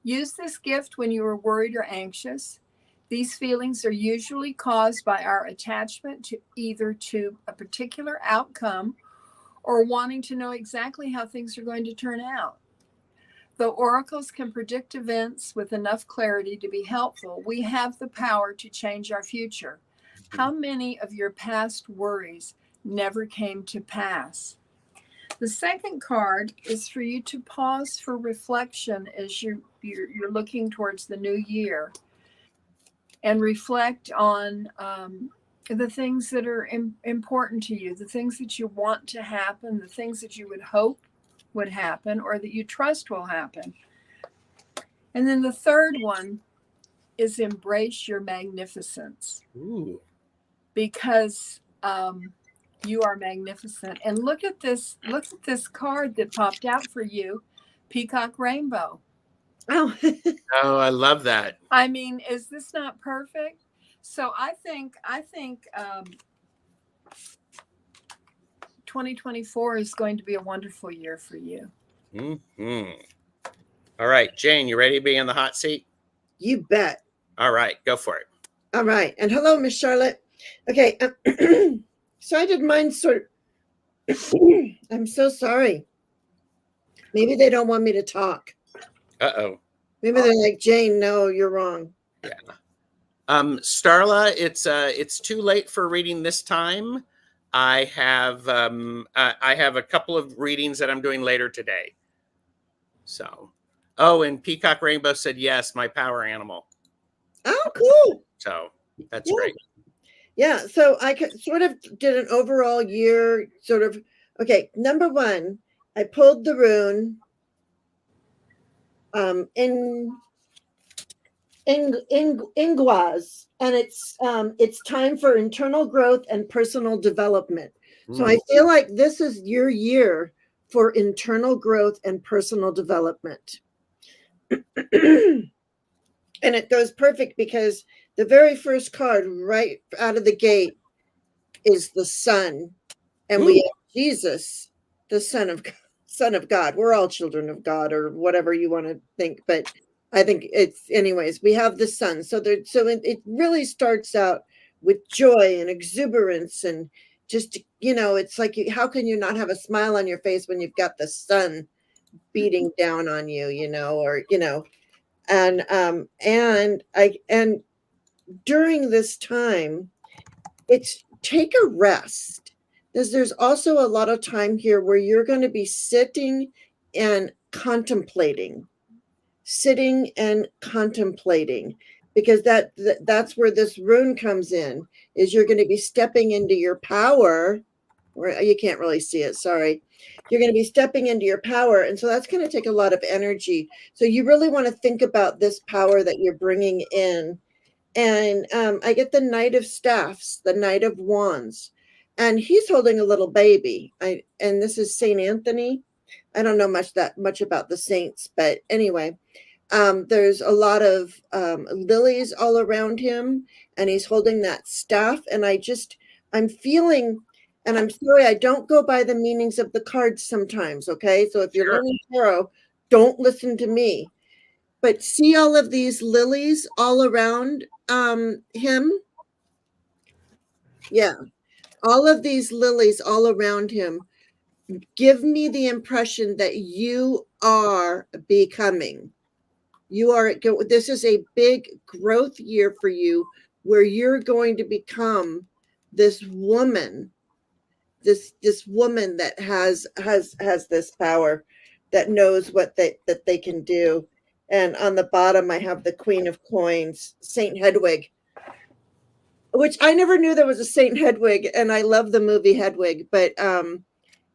Use this gift when you are worried or anxious. These feelings are usually caused by our attachment to either to a particular outcome or wanting to know exactly how things are going to turn out. Though oracles can predict events with enough clarity to be helpful, we have the power to change our future. How many of your past worries never came to pass? The second card is for you to pause for reflection as you're looking towards the new year and reflect on the things that are important to you, the things that you want to happen, the things that you would hope would happen or that you trust will happen. And then the third one is embrace your magnificence. Ooh. Because you are magnificent. And look at this card that popped out for you, Peacock Rainbow. Oh. Oh, I love that. I mean, is this not perfect? So I think 2024 is going to be a wonderful year for you. Mm-hmm. All right, Jane, you ready to be in the hot seat? You bet. All right, go for it. All right. And hello, Miss Charlotte. Okay. So I did mine sort of. I'm so sorry. Maybe they don't want me to talk. Uh-oh. Maybe they're like, Jane, no, you're wrong. Yeah. Starla, it's too late for reading this time. I have a couple of readings that I'm doing later today. So, and Peacock Rainbow said yes, my power animal. Oh, cool. So that's great. Yeah. So I sort of did an overall year sort of. Okay. Number one, I pulled the rune. Ingwaz, and it's time for internal growth and personal development. So I feel like this is your year for internal growth and personal development. And it goes perfect because the very first card right out of the gate is the Son, and we have Jesus, the Son of God. We're all children of God, or whatever you want to think, but I think it's, anyways, we have the sun. So it really starts out with joy and exuberance and just, it's like, how can you not have a smile on your face when you've got the sun beating down on you, and during this time, it's take a rest. There's also a lot of time here where you're going to be sitting and contemplating because that's where this rune comes in, is you're going to be stepping into your power, or you can't really see it, sorry. You're going to be stepping into your power, and so that's going to take a lot of energy. So you really want to think about this power that you're bringing in. And I get the Knight of Staffs, the Knight of Wands, and he's holding a little baby. And this is Saint Anthony. I don't know much about the saints, but anyway, there's a lot of lilies all around him, and he's holding that staff. And I'm feeling, and I'm sorry, I don't go by the meanings of the cards sometimes. Okay, so if you're learning tarot, don't listen to me. But see all of these lilies all around him? Yeah. All of these lilies all around him give me the impression that you are becoming. This is a big growth year for you, where you're going to become this woman, this woman that has this power, that knows what they can do. And on the bottom, I have the Queen of Coins, Saint Hedwig, which I never knew there was a Saint Hedwig, and I love the movie Hedwig. But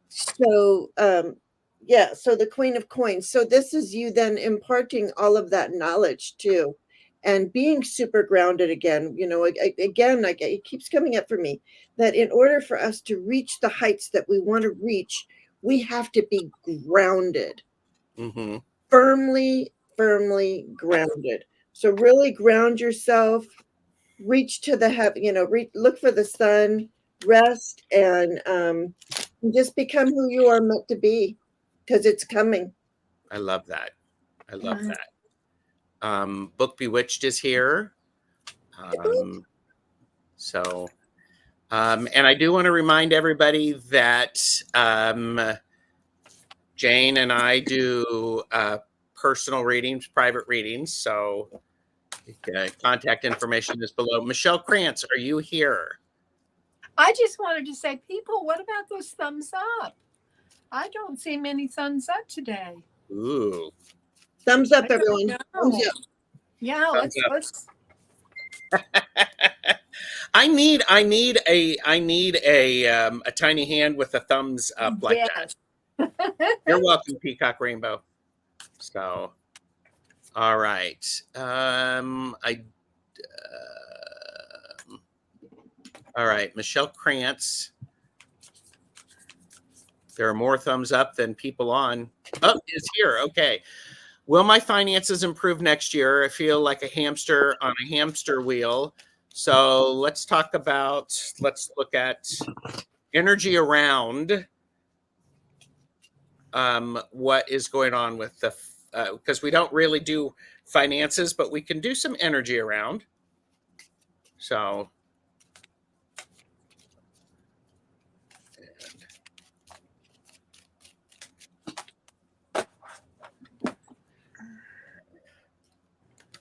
so the Queen of Coins. So this is you then imparting all of that knowledge too, and being super grounded again. It keeps coming up for me that in order for us to reach the heights that we want to reach, we have to be grounded, firmly grounded. So really ground yourself, reach to the heaven, look for the sun, rest, and just become who you are meant to be, because it's coming. I love that. Book Bewitched is here. And I do want to remind everybody that Jane and I do personal readings, private readings. So contact information is below. Michelle Krantz, are you here? I just wanted to say, people, what about those thumbs up? I don't see many thumbs up today. Ooh. Thumbs up, everyone. Thumbs up. Yeah, let's I need a tiny hand with a thumbs up like that. You're welcome, Peacock Rainbow. So, all right. All right, Michelle Krantz. There are more thumbs up than people on. Oh, is here. Okay. Will my finances improve next year? I feel like a hamster on a hamster wheel. So let's look at energy around what is going on with the, because we don't really do finances, but we can do some energy around. So.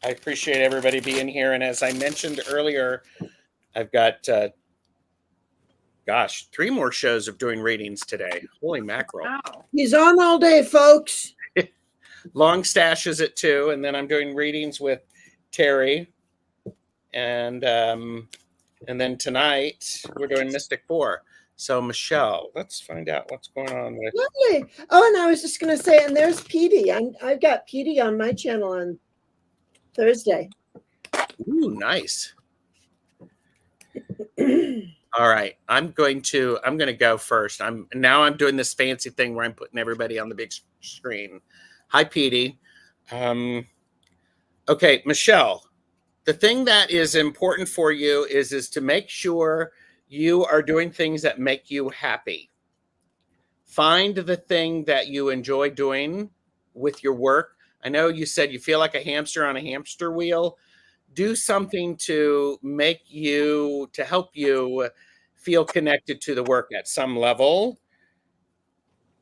I appreciate everybody being here. And as I mentioned earlier, I've got, 3 more shows of doing readings today. Holy mackerel. Wow. He's on all day, folks. Long Stash is at 2. And then I'm doing readings with Terry. And then tonight we're doing Mystic 4. So Michelle, let's find out what's going on with. Lovely. Oh, and I was just going to say, and there's Petey. I've got Petey on my channel on Thursday. Ooh, nice. All right, I'm going to go first. I'm doing this fancy thing where I'm putting everybody on the big screen. Hi, Petey. Okay, Michelle. The thing that is important for you is to make sure you are doing things that make you happy. Find the thing that you enjoy doing with your work. I know you said you feel like a hamster on a hamster wheel. Do something to help you feel connected to the work at some level.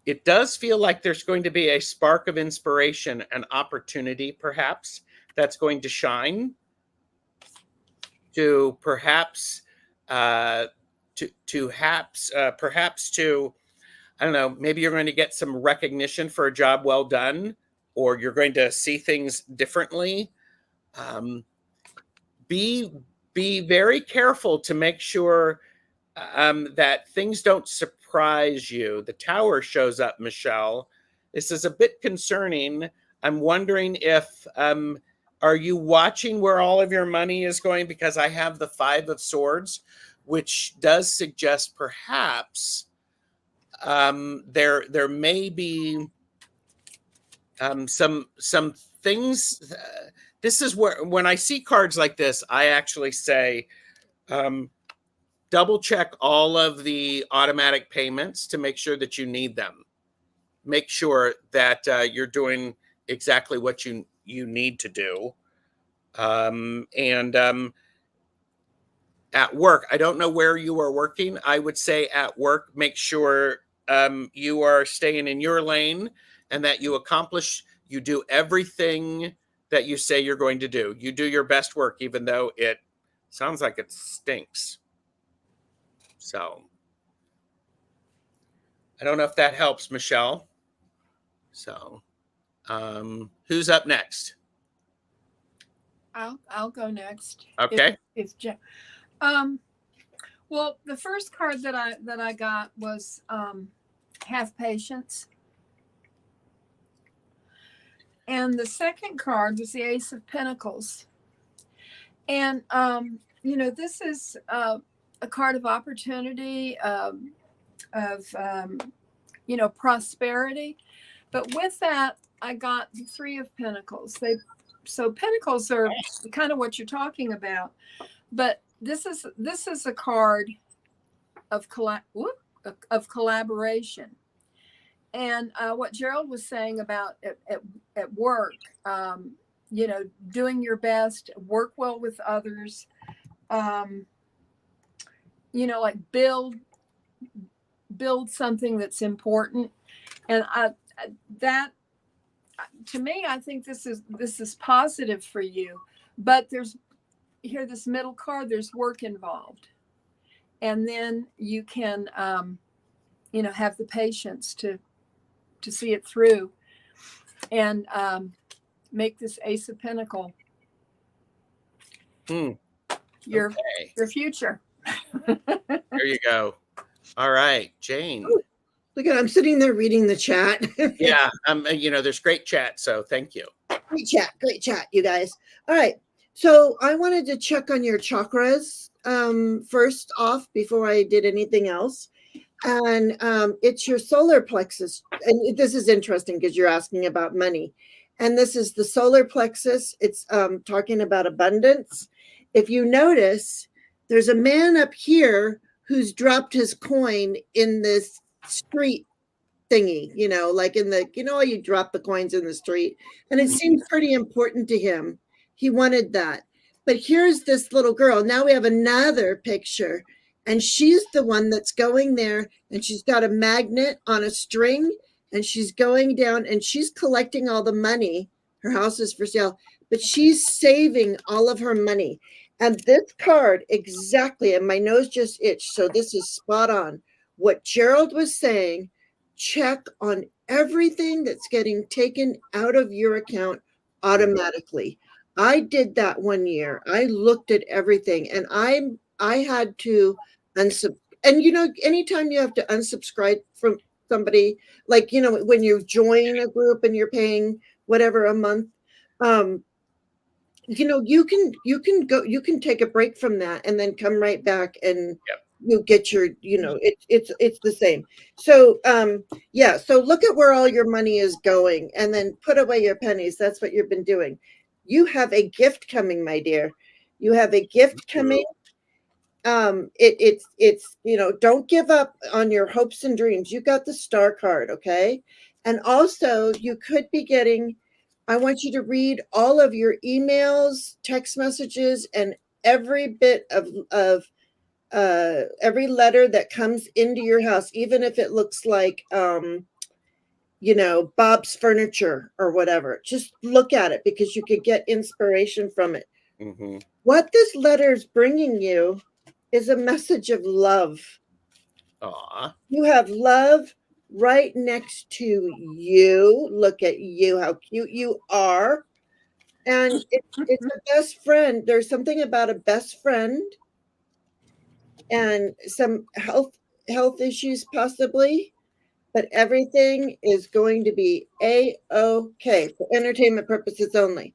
It does feel like there's going to be a spark of inspiration and opportunity, perhaps, that's going to shine to perhaps perhaps to, I don't know, maybe you're going to get some recognition for a job well done, or you're going to see things differently. Be very careful to make sure that things don't surprise you. The tower shows up, Michelle. This is a bit concerning. I'm wondering if are you watching where all of your money is going? Because I have the 5 of Swords, which does suggest perhaps there may be some things. This is where, when I see cards like this, I actually say, double check all of the automatic payments to make sure that you need them. Make sure that you're doing exactly what you need to do. At work, I don't know where you are working. I would say at work, make sure you are staying in your lane and that you do everything that you say you're going to do. You do your best work, even though it sounds like it stinks. So I don't know if that helps, Michelle. So who's up next? I'll go next. Okay. Well, the first card that I got was have patience. And the second card was the Ace of Pentacles. And this is a card of opportunity, of prosperity. But with that, I got the 3 of Pentacles. So Pentacles are kind of what you're talking about, but this is a card of collaboration. And what Gerald was saying about at work, doing your best, work well with others, like build something that's important. And that, to me, I think this is positive for you. But there's here, this middle card, there's work involved. And then you can, have the patience to see it through and make this Ace of Pentacle your future. There you go. All right, Jane. Oh, look at, I'm sitting there reading the chat. Yeah, there's great chat, so thank you. Great chat, you guys. All right, so I wanted to check on your chakras first off before I did anything else. And it's your solar plexus. And this is interesting because you're asking about money. And this is the solar plexus. It's talking about abundance. If you notice, there's a man up here who's dropped his coin in this street thingy, like in the, you drop the coins in the street. And it seems pretty important to him. He wanted that. But here's this little girl. Now we have another picture. And she's the one that's going there, and she's got a magnet on a string, and she's going down, and she's collecting all the money. Her house is for sale, but she's saving all of her money. And this card, exactly, and my nose just itched, so this is spot on. What Gerald was saying, check on everything that's getting taken out of your account automatically. I did that one year. I looked at everything, and I had to unsubscribe. And anytime you have to unsubscribe from somebody, like when you join a group and you're paying whatever a month, you can take a break from that and then come right back and you get your, it's the same. So so look at where all your money is going and then put away your pennies. That's what you've been doing. You have a gift coming, my dear. You have a gift coming. It's don't give up on your hopes and dreams. You got the star card, okay? And also you could be getting I want you to read all of your emails, text messages, and every bit of every letter that comes into your house, even if it looks like, Bob's Furniture or whatever. Just look at it because you could get inspiration from it. Mm-hmm. What this letter is bringing you is a message of love. Aw. You have love right next to you. Look at you, how cute you are. And it's a best friend. There's something about a best friend and some health issues possibly, but everything is going to be a-okay for entertainment purposes only.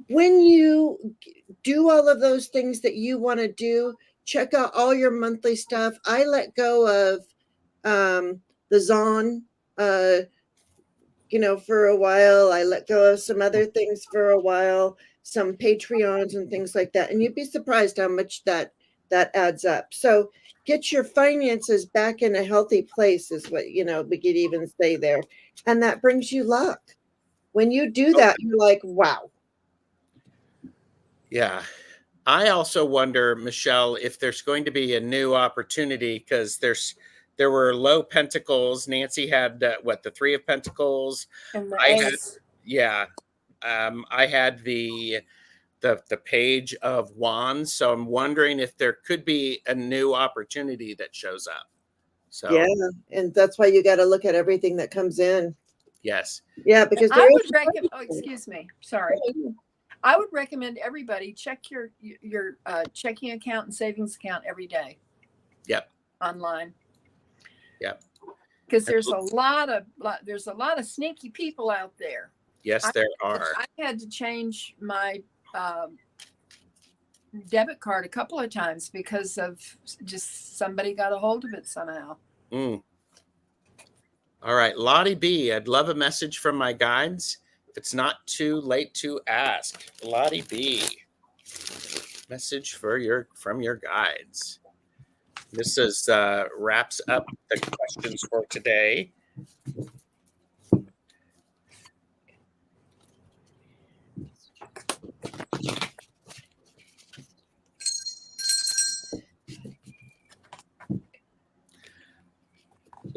When you do all of those things that you want to do, check out all your monthly stuff. I let go of the Zon, for a while. I let go of some other things for a while, some Patreons and things like that. And you'd be surprised how much that adds up. So get your finances back in a healthy place is what, we could even say there. And that brings you luck. When you do that, you're like, wow. Yeah. I also wonder, Michelle, if there's going to be a new opportunity, because there were low pentacles. Nancy had the 3 of Pentacles. And the I had, ace. yeah. I had the Page of Wands. So I'm wondering if there could be a new opportunity that shows up. So yeah, and that's why you got to look at everything that comes in. yes. Yeah, because I would recommend. Oh, excuse me. Sorry. I would recommend everybody check your checking account and savings account every day. Yep. Online. Yep. Because there's a lot of sneaky people out there. Yes, there are. I had to change my debit card a couple of times because of just somebody got a hold of it somehow. All right, Lottie B, I'd love a message from my guides. If it's not too late to ask, Lottie B, message from your guides. This is wraps up the questions for today.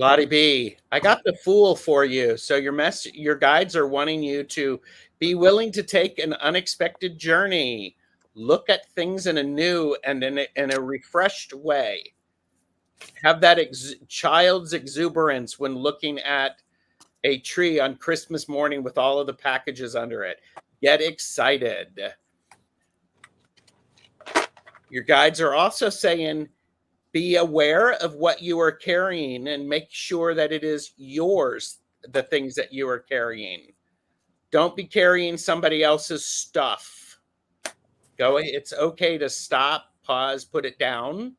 Lottie B, I got the Fool for you. So your guides are wanting you to be willing to take an unexpected journey, look at things in a new and in a refreshed way. Have that child's exuberance when looking at a tree on Christmas morning with all of the packages under it. Get excited. Your guides are also saying, be aware of what you are carrying and make sure that it is yours, the things that you are carrying. Don't be carrying somebody else's stuff. It's okay to stop, pause, put it down,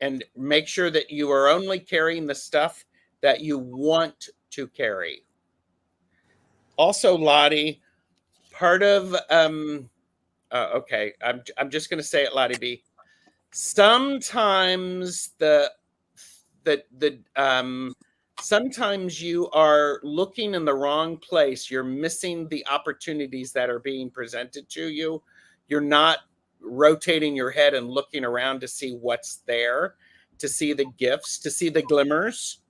and make sure that you are only carrying the stuff that you want to carry. Also, Lottie, part of okay, I'm just going to say it, Lottie B. Sometimes sometimes you are looking in the wrong place. You're missing the opportunities that are being presented to you. You're not rotating your head and looking around to see what's there, to see the gifts, to see the glimmers.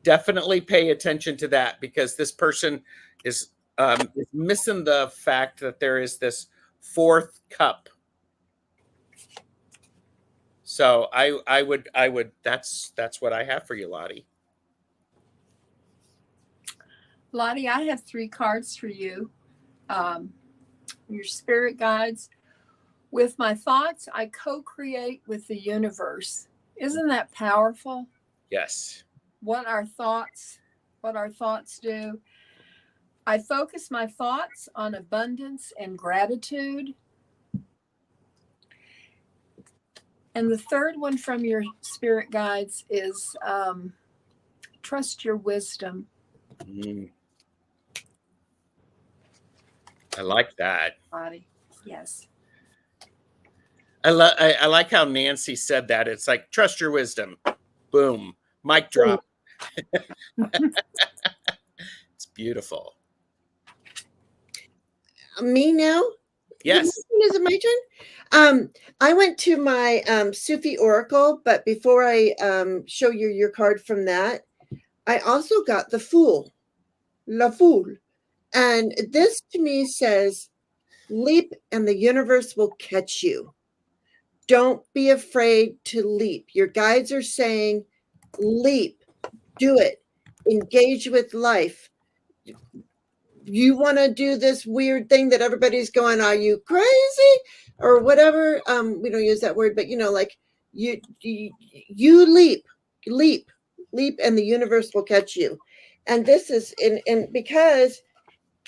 Definitely pay attention to that, because this person is missing the fact that there is this 4th cup. So I would that's what I have for you, Lottie. Lottie, I have 3 cards for you. Your spirit guides. With my thoughts, I co-create with the universe. Isn't that powerful? Yes. What our thoughts do. I focus my thoughts on abundance and gratitude. And the third one from your spirit guides is trust your wisdom. I like that. Body. Yes. I like how Nancy said that. It's like, trust your wisdom. Boom. Mic drop. Beautiful. Me now? Yes. Is it my turn? I went to my Sufi Oracle, but before I show you your card from that, I also got the Fool, La Fool. And this to me says, leap and the universe will catch you. Don't be afraid to leap. Your guides are saying, leap, do it, engage with life. You want to do this weird thing that everybody's going, are you crazy? Or whatever. We don't use that word, but like you leap, and the universe will catch you. And this is in because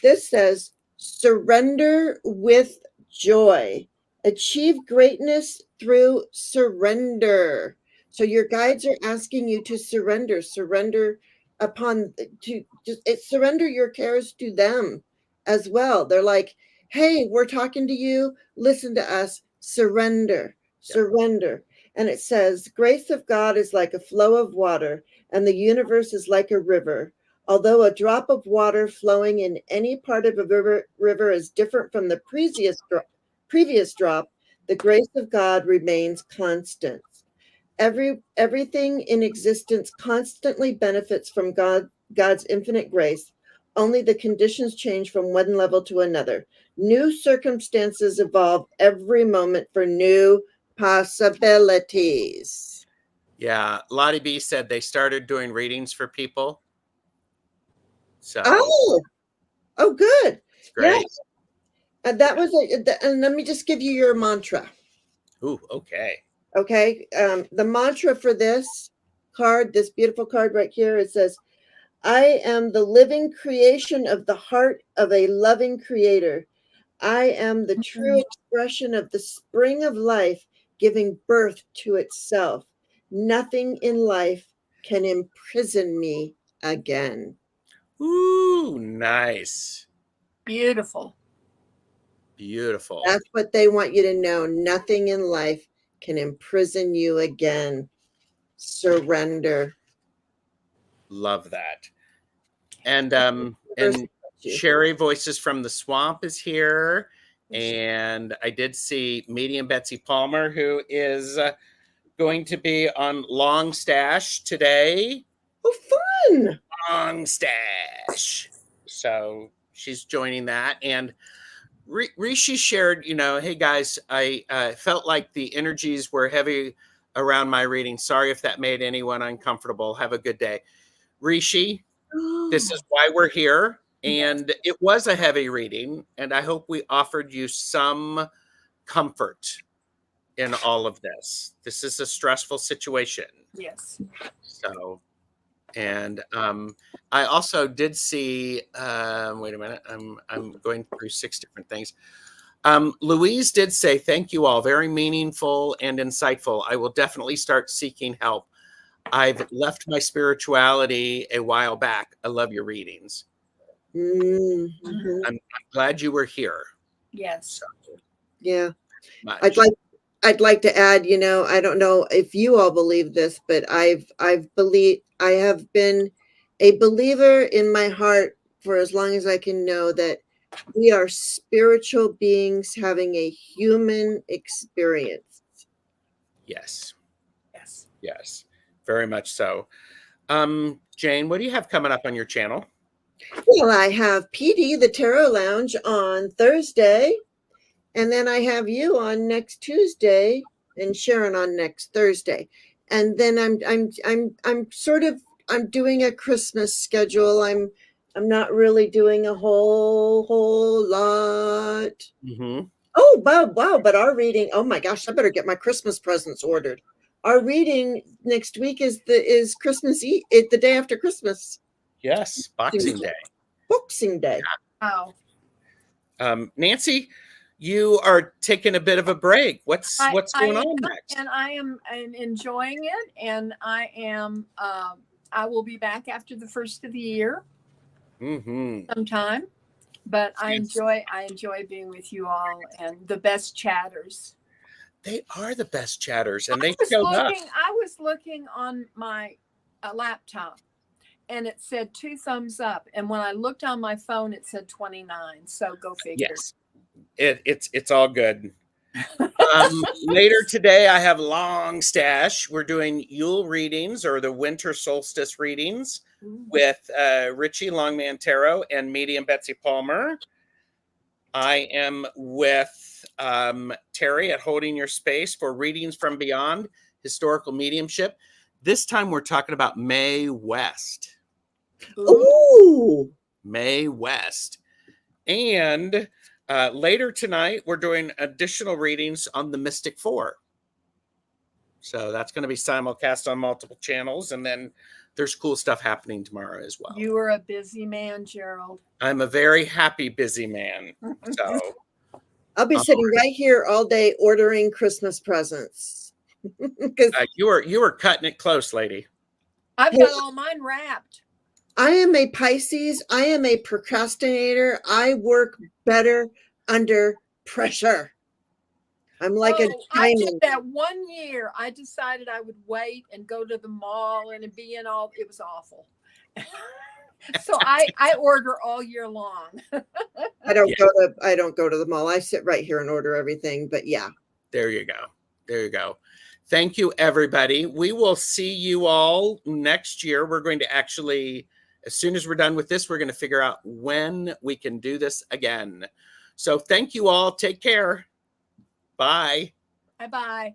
this says surrender with joy. Achieve greatness through surrender. So your guides are asking you to surrender upon to just surrender your cares to them as well. They're like, hey, we're talking to you. Listen to us. Surrender. And it says, grace of God is like a flow of water, and the universe is like a river. Although a drop of water flowing in any part of a river is different from the previous drop, the grace of God remains constant. Everything in existence constantly benefits from God's infinite grace. Only the conditions change from one level to another. New circumstances evolve every moment for new possibilities. Yeah. Lottie B said they started doing readings for people. So good. it's great. Yes. And that was and let me just give you your mantra. Ooh, okay. Okay. The mantra for this card, this beautiful card right here, it says, I am the living creation of the heart of a loving creator. I am the true expression of the spring of life giving birth to itself. Nothing in life can imprison me again. Ooh, nice. Beautiful. Beautiful. That's what they want you to know. Nothing in life can imprison you again. Surrender. Love that. And Sherry Voices from the Swamp is here. And I did see Medium Betsy Palmer, who is going to be on Long Stash today. Oh, fun. Long Stash. So she's joining that. And Rishi shared, hey guys, I felt like the energies were heavy around my reading. Sorry if that made anyone uncomfortable. Have a good day. Rishi, this is why we're here. And it was a heavy reading. And I hope we offered you some comfort in all of this. This is a stressful situation. Yes. So, and I also did see, wait a minute, I'm going through 6 different things. Louise did say, thank you all, very meaningful and insightful. I will definitely start seeking help. I've left my spirituality a while back. I love your readings. Mm-hmm. I'm glad you were here. Yes. So, yeah. much. I'd like to add, I don't know if you all believe this, but I have been a believer in my heart for as long as I can know that we are spiritual beings having a human experience. Yes. Yes. Yes. Very much so. Jane, what do you have coming up on your channel? Well, I have PD, the Tarot Lounge, on Thursday. And then I have you on next Tuesday and Sharon on next Thursday. And then I'm doing a Christmas schedule. I'm not really doing a whole lot. Mm-hmm. Oh, wow. But our reading, oh my gosh, I better get my Christmas presents ordered. Our reading next week is Christmas Eve, the day after Christmas. Yes, Boxing Day. Boxing Day. Wow. Nancy, you are taking a bit of a break. What's going on next? And I'm enjoying it, and I am. I will be back after the first of the year, sometime. But I enjoy being with you all and the best chatters. They are the best chatters, and they I showed up. I was looking on my laptop, and it said 2 thumbs up. And when I looked on my phone, it said 29. So go figure. Yes, it's all good. Later today, I have long stash. We're doing Yule readings or the winter solstice readings with Richie Longman Tarot and medium Betsy Palmer. I am with Terry at Holding Your Space for readings from beyond historical mediumship. This time we're talking about Mae West. Ooh, Mae West. And later tonight, we're doing additional readings on the Mystic Four. So that's going to be simulcast on multiple channels. And then there's cool stuff happening tomorrow as well. You are a busy man, Gerald. I'm a very happy, busy man. So I'll be sitting right here all day ordering Christmas presents. you were cutting it close, lady. I've got all mine wrapped. I am a Pisces. I am a procrastinator. I work better under pressure. I'm like a I diamond. did that one year. I decided I would wait and go to the mall and be in all. It was awful. So I order all year long. I don't go to the mall. I sit right here and order everything. But yeah. There you go. There you go. Thank you, everybody. We will see you all next year. We're going to actually, as soon as we're done with this, we're going to figure out when we can do this again. So thank you all. Take care. Bye. Bye-bye.